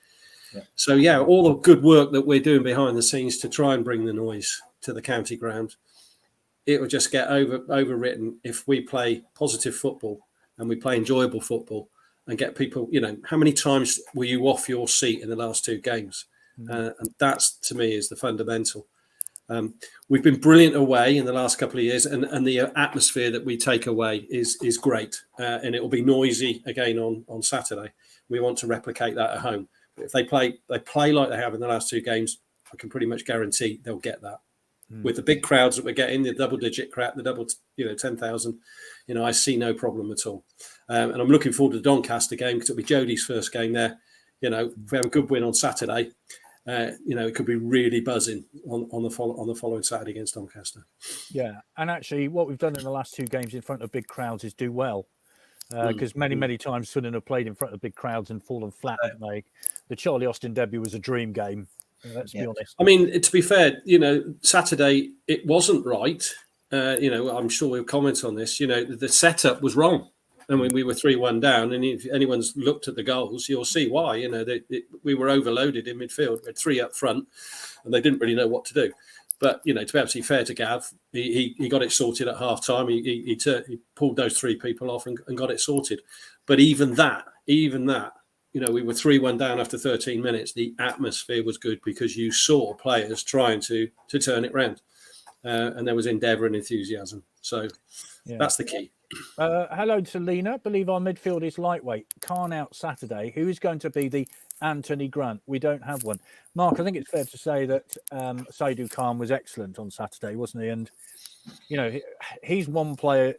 Speaker 4: Yeah. So all the good work that we're doing behind the scenes to try and bring the noise to the county ground, it will just get overwritten if we play positive football and we play enjoyable football and get people. How many times were you off your seat in the last 2 games? And that's, to me, is the fundamental. We've been brilliant away in the last couple of years, and the atmosphere that we take away is great, and it will be noisy again on Saturday. We want to replicate that at home. If they play like they have in the last 2 games, I can pretty much guarantee they'll get that. with the big crowds that we're getting, the double-digit crowd, the double, 10,000. I see no problem at all. And I'm looking forward to the Doncaster game because it'll be Jody's first game there. If we have a good win on Saturday, it could be really buzzing on the following Saturday against Doncaster.
Speaker 2: Yeah, and actually, what we've done in the last 2 games in front of big crowds is do well. Because many times Swindon have played in front of big crowds and fallen flat. The Charlie Austin debut was a dream game. Let's be honest.
Speaker 4: I mean, to be fair, Saturday it wasn't right. I'm sure we'll comment on this. The setup was wrong. I mean, we were 3-1 down, and if anyone's looked at the goals, you'll see why. We were overloaded in midfield. We had 3 up front, and they didn't really know what to do. But to be absolutely fair to Gav, he got it sorted at half time. He pulled those 3 people off and got it sorted. But even that, we were 3-1 down after 13 minutes. The atmosphere was good because you saw players trying to turn it round, and there was endeavour and enthusiasm. So that's the key.
Speaker 2: Hello to Lena. Believe our midfield is lightweight. Khan out Saturday. Who is going to be the Anthony Grant? We don't have one. Mark, I think it's fair to say that Saidu Khan was excellent on Saturday, wasn't he? And, he's one player.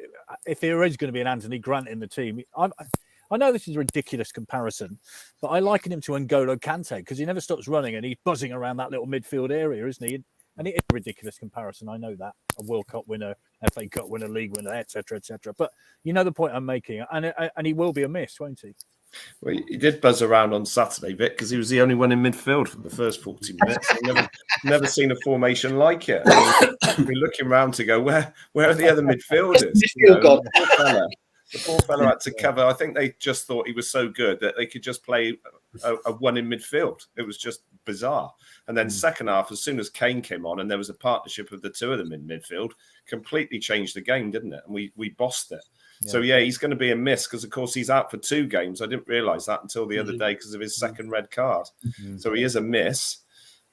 Speaker 2: If there is going to be an Anthony Grant in the team, I know this is a ridiculous comparison, but I liken him to N'Golo Kante because he never stops running and he's buzzing around that little midfield area, isn't he? And it is a ridiculous comparison. I know that. A World Cup winner, FA Cup winner, league winner, etc., etc. But you know the point I'm making. And he will be a miss, won't he?
Speaker 3: Well, he did buzz around on Saturday, Vic, because he was the only one in midfield for the first 40 minutes. I've never seen a formation like it. I've been looking around to go, where are the other midfielders? The poor fella had to cover. I think they just thought he was so good that they could just play a one in midfield. It was just bizarre. And then second half, as soon as Kane came on and there was a partnership of the 2 of them in midfield, completely changed the game, didn't it? And we bossed it. Yeah. So, he's going to be a miss because, of course, he's out for 2 games. I didn't realise that until the other day because of his second red card. So he is a miss.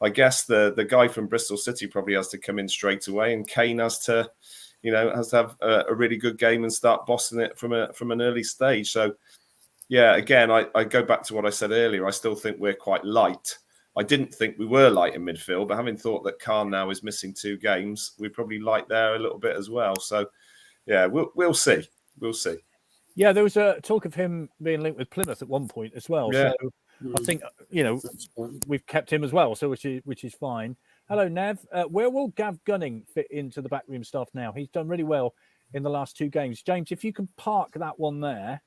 Speaker 3: I guess the guy from Bristol City probably has to come in straight away, and Kane has to have a really good game and start bossing it from an early stage. So, again, I go back to what I said earlier. I still think we're quite light. I didn't think we were light in midfield, but having thought that Khan now is missing 2 games, we're probably light there a little bit as well. So, we'll see. We'll see.
Speaker 2: Yeah, there was a talk of him being linked with Plymouth at one point as well. Yeah. So I think, we've kept him as well, so which is fine. Hello, Nev. Where will Gav Gunning fit into the backroom staff now? He's done really well in the last 2 games. James, if you can park that one there,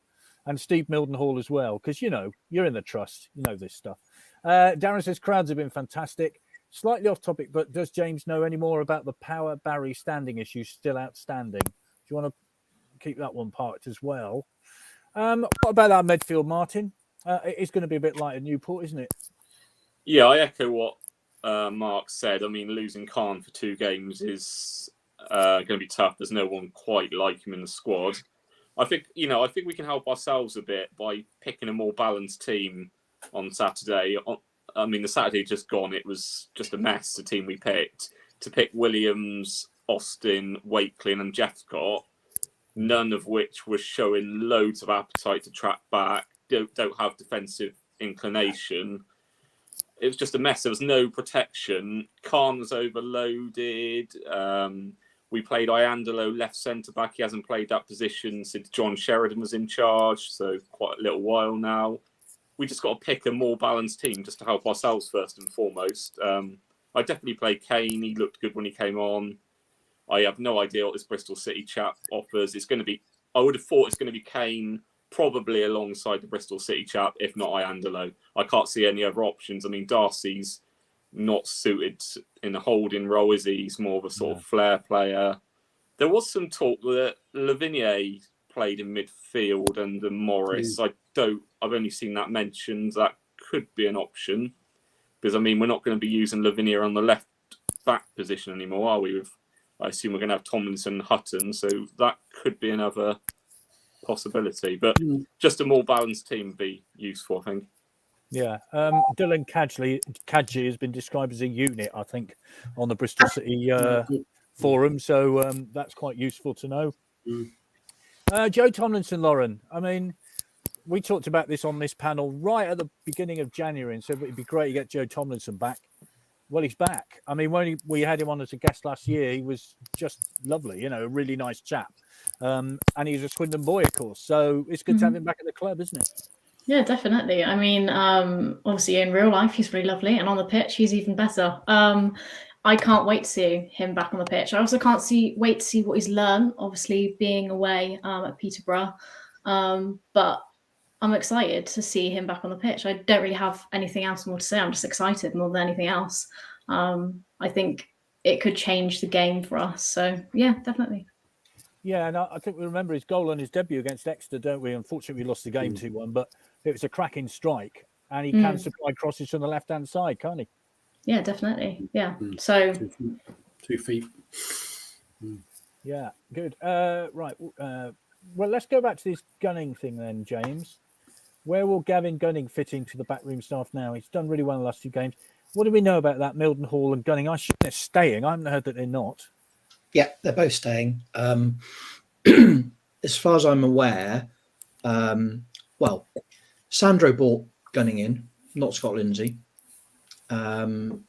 Speaker 2: and Steve Mildenhall as well, because, you're in the trust. You know this stuff. Darren says crowds have been fantastic. Slightly off topic, but does James know any more about the Power Barry standing issue still outstanding? Do you want to keep that one parked as well? What about our midfield, Martin? It's going to be a bit like a Newport, isn't it?
Speaker 5: Yeah, I echo what Mark said. I mean, losing Khan for 2 games is going to be tough. There's no one quite like him in the squad. I think we can help ourselves a bit by picking a more balanced team on Saturday. I mean, the Saturday just gone, it was just a mess, the team we picked. To pick Williams, Austin, Wakelin and Jeffcott, none of which was showing loads of appetite to track back, don't have defensive inclination. It was just a mess. There was no protection. Khan was overloaded. We played Iandolo left centre-back. He hasn't played that position since John Sheridan was in charge, so quite a little while now. We just got to pick a more balanced team just to help ourselves first and foremost. I definitely play Kane. He looked good when he came on. I have no idea what this Bristol City chap offers. I would have thought it's going to be Kane, probably alongside the Bristol City chap, if not Iandolo. I can't see any other options. I mean, Darcy's not suited in a holding role, is he? He's more of a sort of flair player. There was some talk that Lavigne played in midfield under Morris. I've only seen that mentioned. That could be an option because, I mean, we're not going to be using Lavigne on the left back position anymore, are we? I assume we're going to have Tomlinson and Hutton, so that could be another possibility. But just a more balanced team would be useful, I think.
Speaker 2: Yeah. Dylan Kadji has been described as a unit, I think, on the Bristol City forum. So that's quite useful to know. Joe Tomlinson, Lauren. I mean, we talked about this on this panel right at the beginning of January and said it'd be great to get Joe Tomlinson back. Well, he's back. I mean, when we had him on as a guest last year, he was just lovely, a really nice chap. And he's a Swindon boy, of course. So it's good to have him back at the club, isn't it?
Speaker 6: Yeah, definitely. I mean, obviously in real life, he's really lovely. And on the pitch, he's even better. I can't wait to see him back on the pitch. I also can't wait to see what he's learned, obviously being away at Peterborough. But I'm excited to see him back on the pitch. I don't really have anything else more to say. I'm just excited more than anything else. I think it could change the game for us. So, yeah, definitely.
Speaker 2: Yeah, and I think we remember his goal on his debut against Exeter, don't we? Unfortunately, we lost the game 2-1, but it was a cracking strike. And he can supply crosses from the left-hand side, can't he?
Speaker 6: Yeah, definitely. Yeah. So
Speaker 4: 2 feet.
Speaker 2: Yeah, good. Right. Well, let's go back to this Gunning thing then, James. Where will Gavin Gunning fit into the backroom staff now? He's done really well in the last 2 games. What do we know about that, Mildenhall and Gunning? I assume they're staying. I haven't heard that they're not.
Speaker 7: Yeah, they're both staying. As far as I'm aware, well, Sandro bought Gunning in, not Scott Lindsay, and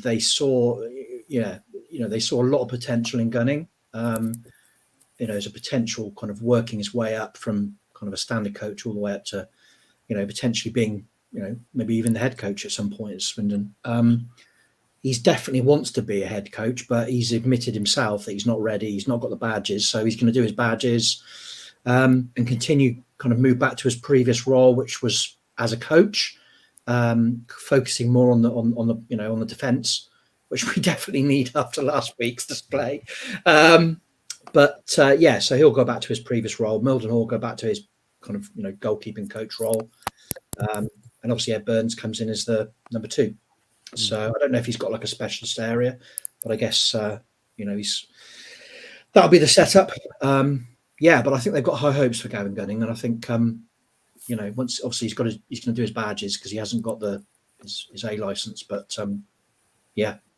Speaker 7: they saw, they saw a lot of potential in Gunning. As a potential kind of working his way up from kind of a standard coach all the way up to, potentially being, maybe even the head coach at some point at Swindon. He's definitely wants to be a head coach, but he's admitted himself that he's not ready. He's not got the badges, so he's going to do his badges and continue kind of move back to his previous role, which was as a coach, focusing more on the defence, which we definitely need after last week's display. So he'll go back to his previous role. Mildenhall will go back to his kind of goalkeeping coach role, and obviously Ed Burns comes in as the number 2. So I don't know if he's got like a specialist area, but I guess that'll be the setup. But I think they've got high hopes for Gavin Gunning, and I think once obviously he's going to do his badges because he hasn't got his A license, but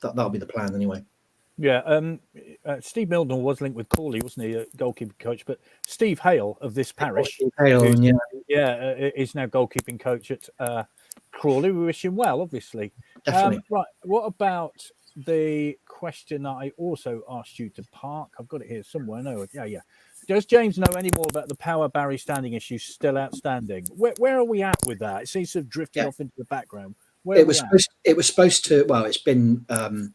Speaker 7: that'll be the plan anyway.
Speaker 2: Yeah, Steve Mildenhall was linked with Crawley, wasn't he, a goalkeeping coach? But Steve Hale of this parish, is now goalkeeping coach at Crawley. We wish him well, obviously.
Speaker 7: Definitely.
Speaker 2: Right. What about the question that I also asked you to park? I've got it here somewhere. No, yeah. Does James know any more about the Power Barry standing issue still outstanding? Where are we at with that? It seems to have drifted off into the background. It was
Speaker 7: supposed to. Well, it's been kind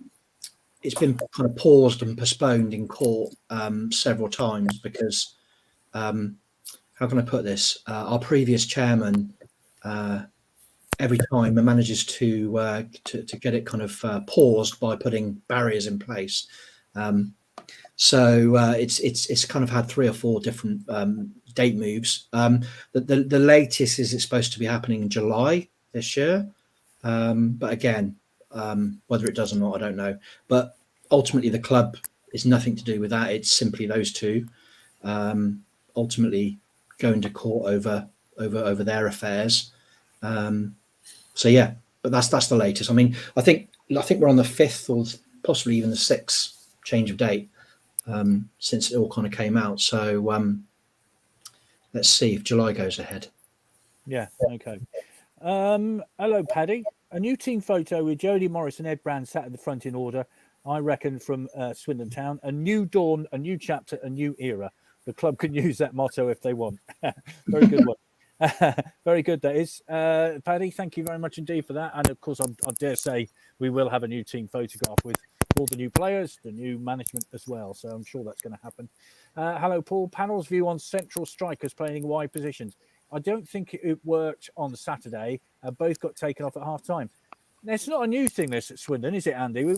Speaker 7: of paused and postponed in court several times because how can I put this? Our previous chairman every time manages to get it kind of paused by putting barriers in place. So it's kind of had 3 or 4 different date moves. The latest is it's supposed to be happening in July this year, but again, whether it does or not, I don't know. But ultimately, the club is nothing to do with that. It's simply those 2 ultimately going to court over their affairs. But that's the latest. I mean, I think we're on the 5th or possibly even the 6th change of date since it all kind of came out. So let's see if July goes ahead.
Speaker 2: Yeah. Okay. Hello, Paddy. A new team photo with Jody Morris and Ed Brand sat at the front in order. I reckon from Swindon Town. A new dawn, a new chapter, a new era. The club can use that motto if they want. Very good one. Very good, that is. Paddy, thank you very much indeed for that. And of course, I dare say we will have a new team photograph with all the new players, the new management as well. So I'm sure that's going to happen. Hello, Paul. Panel's view on central strikers playing wide positions. I don't think it worked on Saturday. Both got taken off at half time. It's not a new thing, this at Swindon, is it, Andy?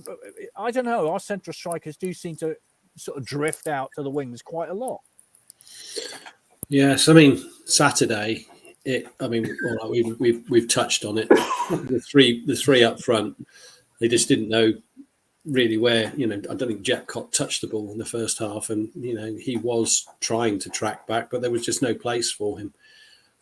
Speaker 2: I don't know. Our central strikers do seem to sort of drift out to the wings quite a lot.
Speaker 4: Yes, I mean Saturday. We've touched on it. The three up front, they just didn't know really where. I don't think Jack Cott touched the ball in the first half, and he was trying to track back, but there was just no place for him.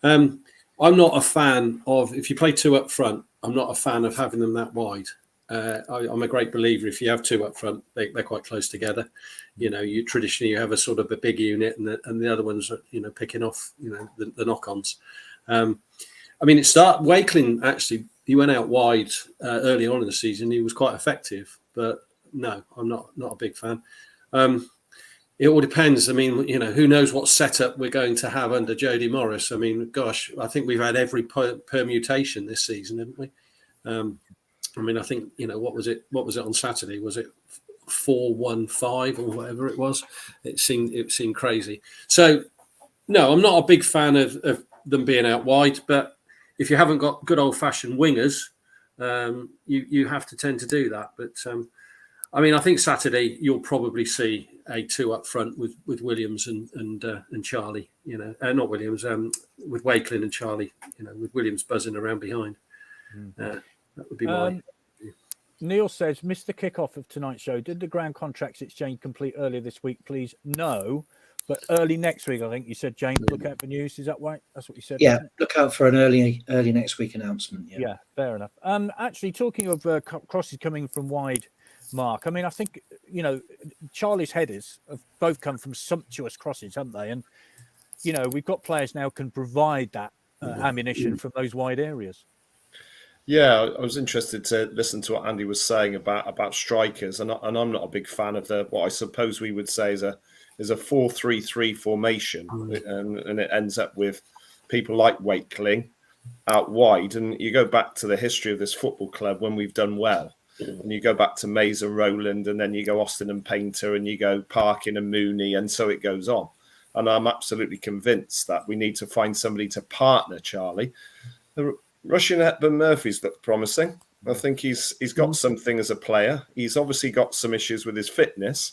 Speaker 4: I'm not a fan of if you play 2 up front. I'm not a fan of having them that wide. I'm a great believer if you have 2 up front, they're quite close together. You traditionally have a sort of a big unit, and the other ones are picking off the knock-ons. Wakeling actually he went out wide early on in the season. He was quite effective, but no, I'm not a big fan. It all depends. I mean, who knows what setup we're going to have under Jody Morris. I mean, gosh, I think we've had every permutation this season, haven't we? I mean, I think, what was it on Saturday? Was it 4-1-5 or whatever it was? It seemed crazy. So, no, I'm not a big fan of them being out wide, but if you haven't got good old-fashioned wingers, you have to tend to do that. But, I mean, I think Saturday you'll probably see a 2 up front with Williams and Charlie, not Williams, with Wakelin and Charlie, with Williams buzzing around behind. That would be my...
Speaker 2: Neil says, missed the kickoff of tonight's show. Did the ground contracts exchange complete earlier this week, please? No, but early next week, I think you said, James, look out for news. Is that right? That's what you said?
Speaker 7: Yeah, look out for an early next week announcement.
Speaker 2: Yeah, fair enough. Actually, talking of crosses coming from wide, Mark, I mean, I think, Charlie's headers have both come from sumptuous crosses, haven't they? And, we've got players now can provide that ammunition from those wide areas.
Speaker 3: Yeah, I was interested to listen to what Andy was saying about strikers, and I'm not a big fan of what I suppose we would say is a 4-3-3 formation, and it ends up with people like Wakeling out wide. And you go back to the history of this football club when we've done well, and you go back to Mays and Rowland, and then you go Austin and Painter, and you go Parkin and Mooney, and so it goes on. And I'm absolutely convinced that we need to find somebody to partner Charlie. Rushing Hepburn Murphy's looked promising. I think he's got something as a player. He's obviously got some issues with his fitness,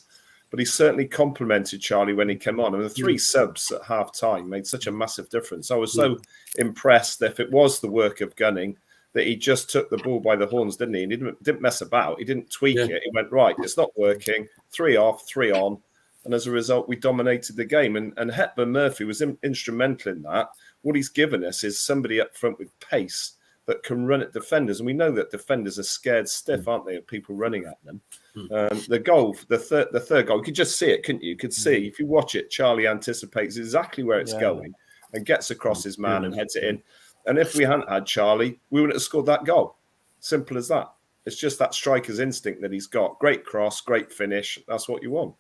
Speaker 3: but he certainly complemented Charlie when he came on. And the 3 subs at half time made such a massive difference. I was so impressed that if it was the work of Gunning, that he just took the bull by the horns, didn't he? And he didn't mess about. He didn't tweak it. He went, right, it's not working. 3 off, 3 on. And as a result, we dominated the game. And Hepburn Murphy was instrumental in that. What he's given us is somebody up front with pace that can run at defenders. And we know that defenders are scared stiff, aren't they, of people running at them. The goal, the third goal, you could just see it, couldn't you? You could see, if you watch it, Charlie anticipates exactly where it's going and gets across his man and heads it in. And if we hadn't had Charlie, we wouldn't have scored that goal. Simple as that. It's just that striker's instinct that he's got. Great cross, great finish. That's what you want.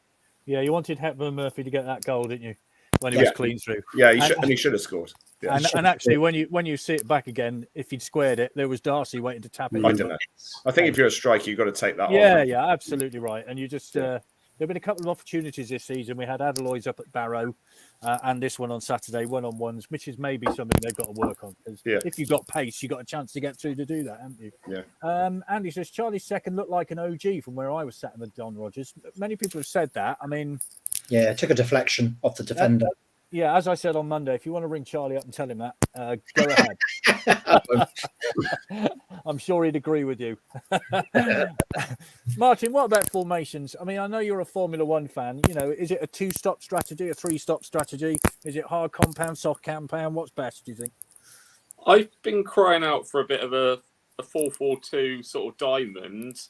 Speaker 3: Yeah,
Speaker 2: you wanted Hepburn Murphy to get that goal, didn't you? When he was clean through.
Speaker 3: Yeah, he should have scored. Yeah,
Speaker 2: and actually, when you see it back again, if he'd squared it, there was Darcy waiting to tap it.
Speaker 3: I don't know. I think if you're a striker, you've got to take that on.
Speaker 2: Yeah, absolutely right. And you just there have been a couple of opportunities this season. We had Adeloy's up at Barrow, and this one on Saturday, 1-on-1s, which is maybe something they've got to work on. Because if you've got pace, you've got a chance to get through to do that, haven't you?
Speaker 3: Yeah.
Speaker 2: Andy says Charlie's second looked like an OG from where I was sat in the Don Rogers. Many people have said that. I mean,
Speaker 7: yeah, it took a deflection off the defender.
Speaker 2: Yeah, as I said on Monday, if you want to ring Charlie up and tell him that, go ahead. I'm sure he'd agree with you. Martin, what about formations? I mean, I know you're a Formula One fan. Is it a 2-stop strategy, a 3-stop strategy? Is it hard compound, soft compound? What's best, do you think?
Speaker 5: I've been crying out for a bit of a 4-4-2 sort of diamond.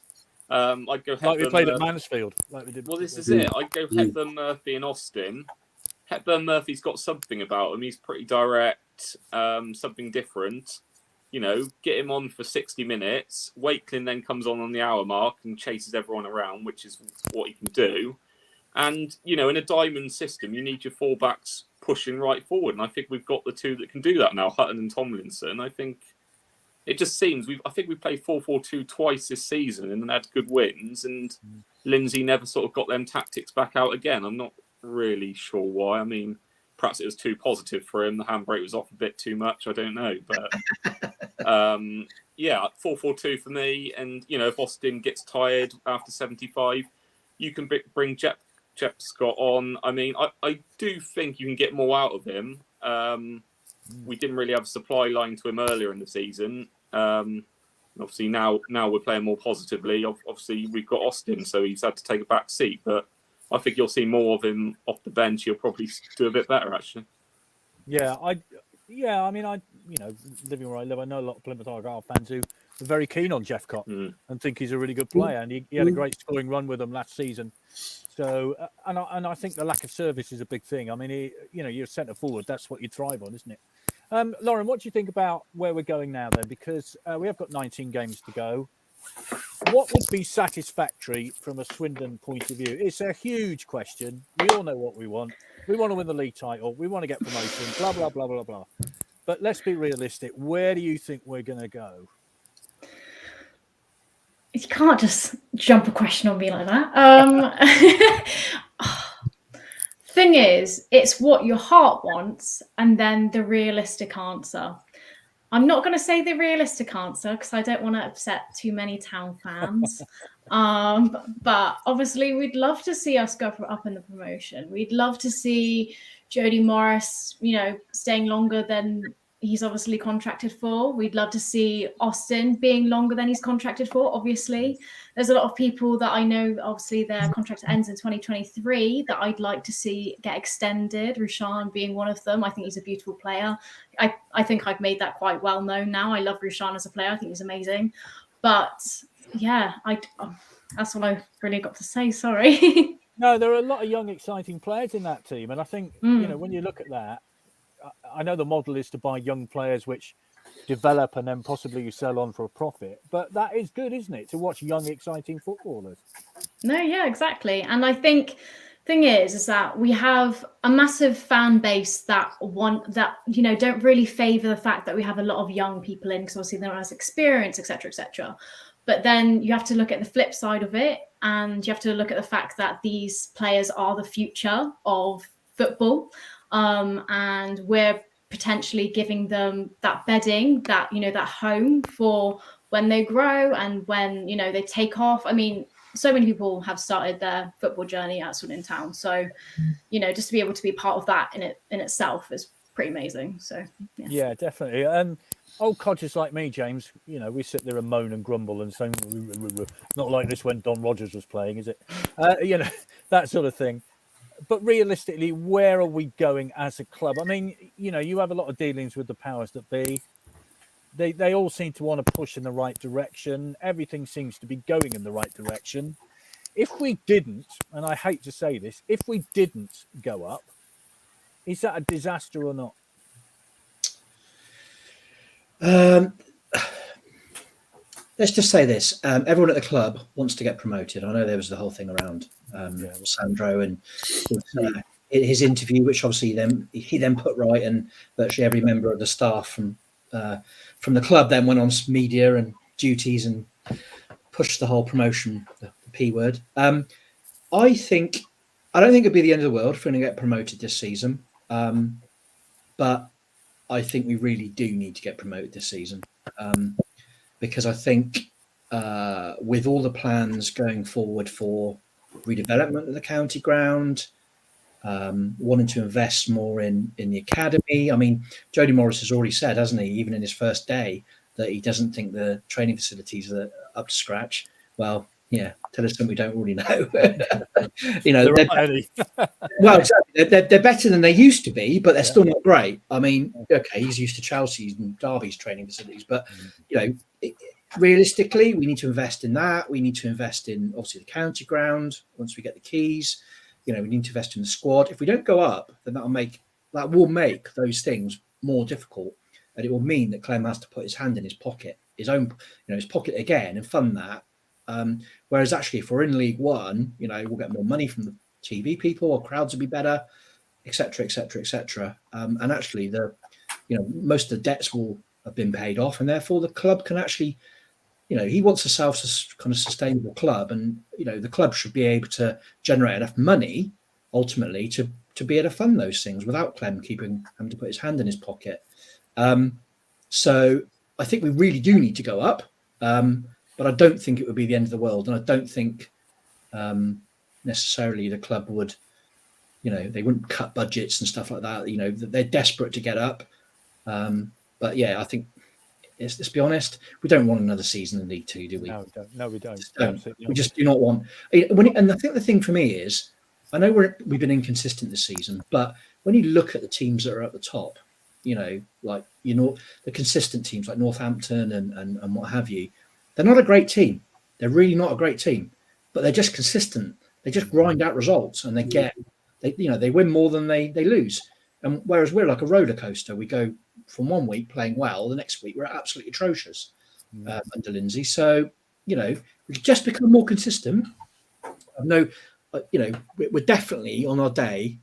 Speaker 5: I'd go
Speaker 2: like we played at Mansfield. Like we did.
Speaker 5: Well, this is it. I'd go Hepburn Murphy and Austin. Hepburn Murphy's got something about him. He's pretty direct, something different. Get him on for 60 minutes. Wakelin then comes on the hour mark and chases everyone around, which is what he can do. And, in a diamond system, you need your fullbacks pushing right forward. And I think we've got the two that can do that now, Hutton and Tomlinson. I think it just seems I think we played 4-4-2 twice this season and had good wins. And Lindsay never sort of got them tactics back out again. I'm not really sure why. I mean, perhaps it was too positive for him. The handbrake was off a bit too much. I don't know, but 4-4-2 for me. And if Austin gets tired after 75, you can bring Jep Scott on. I mean, I do think you can get more out of him. We didn't really have a supply line to him earlier in the season. Obviously now we're playing more positively. Obviously we've got Austin, so he's had to take a back seat, but I think you'll see more of him off the bench. He'll probably do a bit better, actually.
Speaker 2: Yeah, I mean, living where I live, I know a lot of Plymouth Argyle fans who are very keen on Jeff Cott and think he's a really good player, and he had a great scoring run with them last season. So, and I think the lack of service is a big thing. I mean, you're centre forward. That's what you thrive on, isn't it? Lauren, what do you think about where we're going now then? Because we have got 19 games to go. What would be satisfactory from a Swindon point of view? It's a huge question. We all know what we want. We want to win the league title. We want to get promotion, blah, blah, blah, blah, blah. But let's be realistic. Where do you think we're going to go?
Speaker 6: You can't just jump a question on me like that. Thing is, it's what your heart wants and then the realistic answer. I'm not going to say the realistic answer because I don't want to upset too many Town fans. But obviously, we'd love to see us go up in the promotion. We'd love to see Jody Morris, staying longer than he's obviously contracted for. We'd love to see Austin being longer than he's contracted for. Obviously, there's a lot of people that I know, obviously their contract ends in 2023, that I'd like to see get extended. Rushan being one of them. I think he's a beautiful player. I think I've made that quite well known now. I love Rushan as a player. I think he's amazing. But yeah, that's all I've really got to say. Sorry.
Speaker 2: No, there are a lot of young, exciting players in that team. And I think, when you look at that, I know the model is to buy young players which develop and then possibly you sell on for a profit. But that is good, isn't it? To watch young, exciting footballers.
Speaker 6: No, yeah, exactly. And I think thing is that we have a massive fan base that don't really favor the fact that we have a lot of young people in because obviously they're not as experienced, etc., etc. But then you have to look at the flip side of it, and you have to look at the fact that these players are the future of football. And we're potentially giving them that bedding, that home for when they grow and when they take off. I mean, so many people have started their football journey at Swindon Town, so just to be able to be part of that in itself is pretty amazing. So
Speaker 2: yeah, definitely. And old codgers like me, James, we sit there and moan and grumble and say, not like this when Don Rogers was playing, is it? That sort of thing. But realistically, where are we going as a club? I mean, you have a lot of dealings with the powers that be. They all seem to want to push in the right direction. Everything seems to be going in the right direction. If we didn't, and I hate to say this, if we didn't go up, is that a disaster or not?
Speaker 7: Let's just say this. Everyone at the club wants to get promoted. I know there was the whole thing around Sandro and his interview, which obviously he then put right, and virtually every member of the staff from the club then went on media and duties and pushed the whole promotion, the P word. I don't think it'd be the end of the world for him to get promoted this season, but I think we really do need to get promoted this season. Because I think with all the plans going forward for redevelopment of the county ground, wanting to invest more in the academy. I mean, Jody Morris has already said, hasn't he, even in his first day, that he doesn't think the training facilities are up to scratch. Well, yeah, tell us something we don't already know. Well, exactly. They're better than they used to be, but they're still not great. I mean, okay, he's used to Chelsea's and Derby's training facilities, but realistically, we need to invest in that. We need to invest in obviously the county ground once we get the keys. We need to invest in the squad. If we don't go up, then that will make those things more difficult, and it will mean that Clem has to put his hand in his pocket, his pocket again, and fund that. Whereas actually, if we're in League One, we'll get more money from the TV people, our crowds will be better, etc., etc., etc. And actually, most of the debts will have been paid off, and therefore the club can actually, he wants a self-sustainable club, and the club should be able to generate enough money ultimately to be able to fund those things without Clem having to put his hand in his pocket. So I think we really do need to go up. But I don't think it would be the end of the world. And I don't think necessarily the club would, they wouldn't cut budgets and stuff like that. They're desperate to get up. But yeah, I think, let's be honest, we don't want another season in League Two, do we?
Speaker 2: No, we don't.
Speaker 7: We just do not want. And I think the thing for me is, I know we've been inconsistent this season, but when you look at the teams that are at the top, the consistent teams like Northampton and what have you, they're not a great team. They're really not a great team, but they're just consistent. They just grind out results, and they win more than they lose. And whereas we're like a roller coaster, we go from one week playing well, the next week we're absolutely atrocious under Lindsay. So, you know, we could just become more consistent. No, you know, we're definitely on our day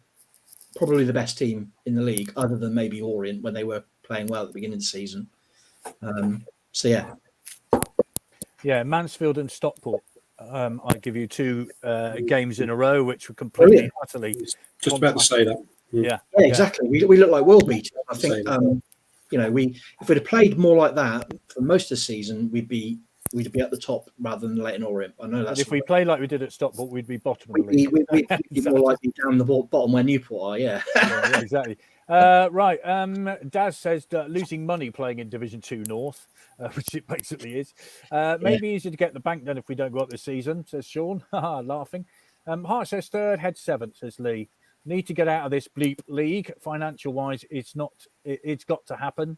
Speaker 7: probably the best team in the league, other than maybe Orient when they were playing well at the beginning of the season. So yeah.
Speaker 2: Yeah, Mansfield and Stockport. I give you two games in a row, which were completely, utterly.
Speaker 4: Just about to say that.
Speaker 2: Yeah,
Speaker 7: exactly. We look like world beaters. I think you know, if we'd have played more like that for most of the season, we'd be at the top rather than Leighton Orient. I know that's.
Speaker 2: But if we play like we did at Stockport, we'd be bottom of the league.
Speaker 7: We'd be more likely down the bottom where Newport are. Yeah.
Speaker 2: Yeah, exactly. Right. Daz says that losing money playing in Division 2 North, which it basically is, maybe easier to get the bank done if we don't go up this season, says Sean, laughing. Hart says third, head seventh, says Lee. Need to get out of this bleep league. Financial wise, it's got to happen.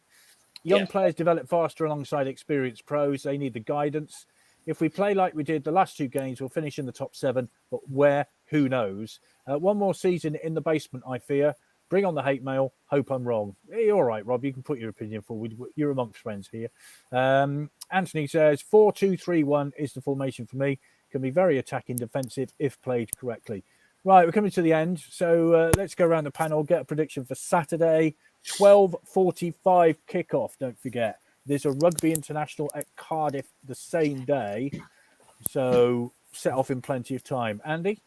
Speaker 2: Young players develop faster alongside experienced pros. They need the guidance. If we play like we did the last two games, we'll finish in the top 7. But where? Who knows? One more season in the basement, I fear. Bring on the hate mail. Hope I'm wrong. Hey, all right, Rob. You can put your opinion forward. You're amongst friends here. Anthony says 4-2-3-1 is the formation for me. Can be very attacking, defensive if played correctly. Right, we're coming to the end. So let's go around the panel. Get a prediction for Saturday, 12:45 kickoff. Don't forget. There's a rugby international at Cardiff the same day. So set off in plenty of time. Andy?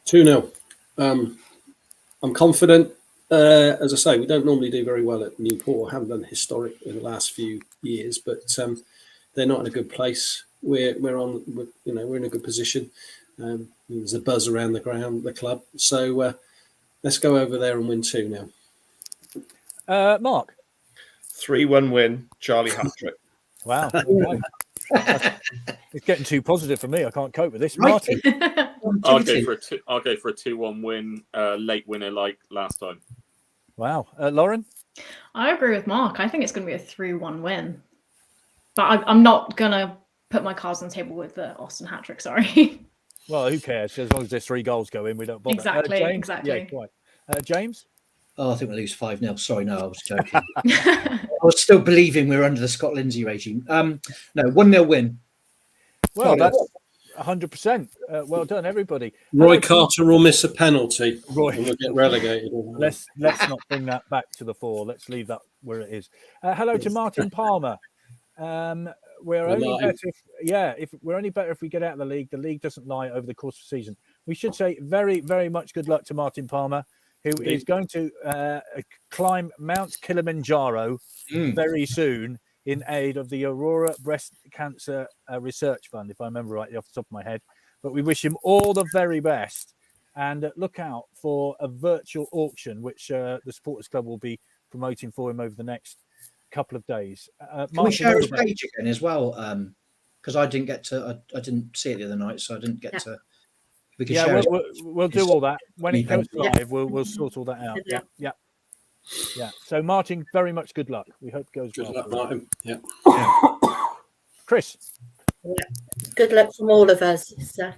Speaker 4: 2-0. I'm confident. As I say, we don't normally do very well at Newport. Haven't done historic in the last few years, but they're not in a good place. We're in a good position. There's a buzz around the club. So let's go over there and win 2 now.
Speaker 2: Mark?
Speaker 3: 3-1 win, Charlie hat-trick.
Speaker 2: Wow. Okay. It's getting too positive for me. I can't cope with this. Martin?
Speaker 5: I'll go for a 2-1 win, late winner like last time.
Speaker 2: Wow. Lauren?
Speaker 6: I agree with Mark. I think it's going to be a 3-1 win. But I'm not going to put my cards on the table with the Austin hat-trick, sorry.
Speaker 2: Well, who cares? As long as there's 3 goals go in, we don't bother.
Speaker 6: Exactly,
Speaker 2: James?
Speaker 6: exactly.
Speaker 2: Yeah, quite. James?
Speaker 7: Oh, I think we'll lose 5-0. Sorry, no, I was joking. I was still believing we were under the Scott Lindsay regime. No, 1-0 win.
Speaker 2: Well, that's 100%. Well done, everybody.
Speaker 4: Roy Carter will miss a penalty.
Speaker 2: Roy,
Speaker 4: and we'll get relegated.
Speaker 2: Let's not bring that back to the fore. Let's leave that where it is. Hello to Martin Palmer. We're only better if we're only better if we get out of the league. The league doesn't lie over the course of the season. We should say very, very much good luck to Martin Palmer, who is going to climb Mount Kilimanjaro very soon in aid of the Aurora Breast Cancer Research Fund, if I remember rightly off the top of my head. But we wish him all the very best, and look out for a virtual auction, which the Supporters Club will be promoting for him over the next couple of days.
Speaker 7: Can we share his page again as well? Because I didn't get to, I didn't see it the other night, so I didn't get to. We can share
Speaker 2: we'll do all that when it goes live. We'll sort all that out. Yeah. So Martin, very much good luck. We hope it goes well.
Speaker 4: Good luck, Martin. Yeah.
Speaker 2: Chris.
Speaker 1: Yeah. Good luck from all of us. So,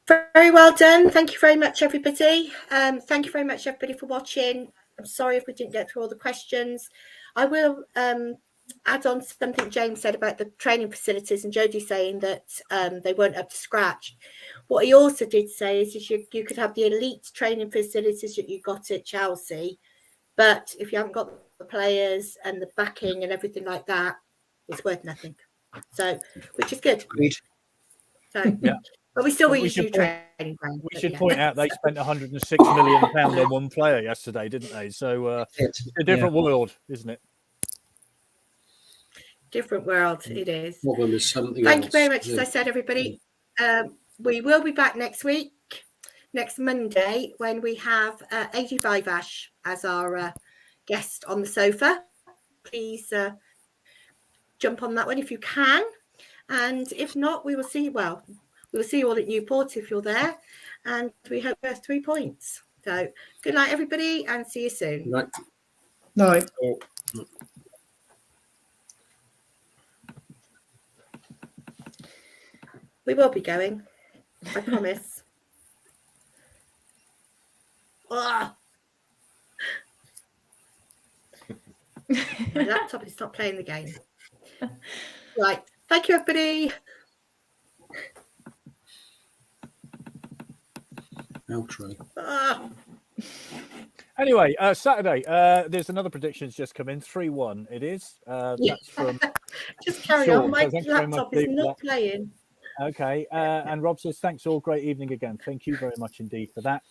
Speaker 1: very well done. Thank you very much, everybody. Thank you very much, everybody, for watching. I'm sorry if we didn't get through all the questions. I will add on something James said about the training facilities and Jody saying that they weren't up to scratch. What he also did say is you could have the elite training facilities that you got at Chelsea, but if you haven't got the players and the backing and everything like that, it's worth nothing. So, which is good. So, yeah. But we still use new training ground.
Speaker 2: We should point out they spent £106 million on one player yesterday, didn't they? So it's a different world, isn't it?
Speaker 1: Different world, it is.
Speaker 4: Thank
Speaker 1: you very much, as I said, everybody. We will be back next week, next Monday, when we have 85 Ash as our guest on the sofa. Please jump on that one if you can. And if not, we will see you all at Newport if you're there. And we hope there's 3 points. So good night, everybody, and see you soon.
Speaker 7: Night.
Speaker 1: We will be going. I promise. My laptop is not playing the game. Right. Thank you, everybody.
Speaker 4: Outro.
Speaker 1: Ah.
Speaker 2: Anyway, Saturday, there's another prediction's just come in. 3-1 it is. That's from
Speaker 1: Just carry
Speaker 2: Sean.
Speaker 1: on. My
Speaker 2: So thanks very much,
Speaker 1: laptop is
Speaker 2: Steve, for
Speaker 1: not
Speaker 2: that.
Speaker 1: playing.
Speaker 2: Okay. And Rob says, thanks all. Great evening again. Thank you very much indeed for that.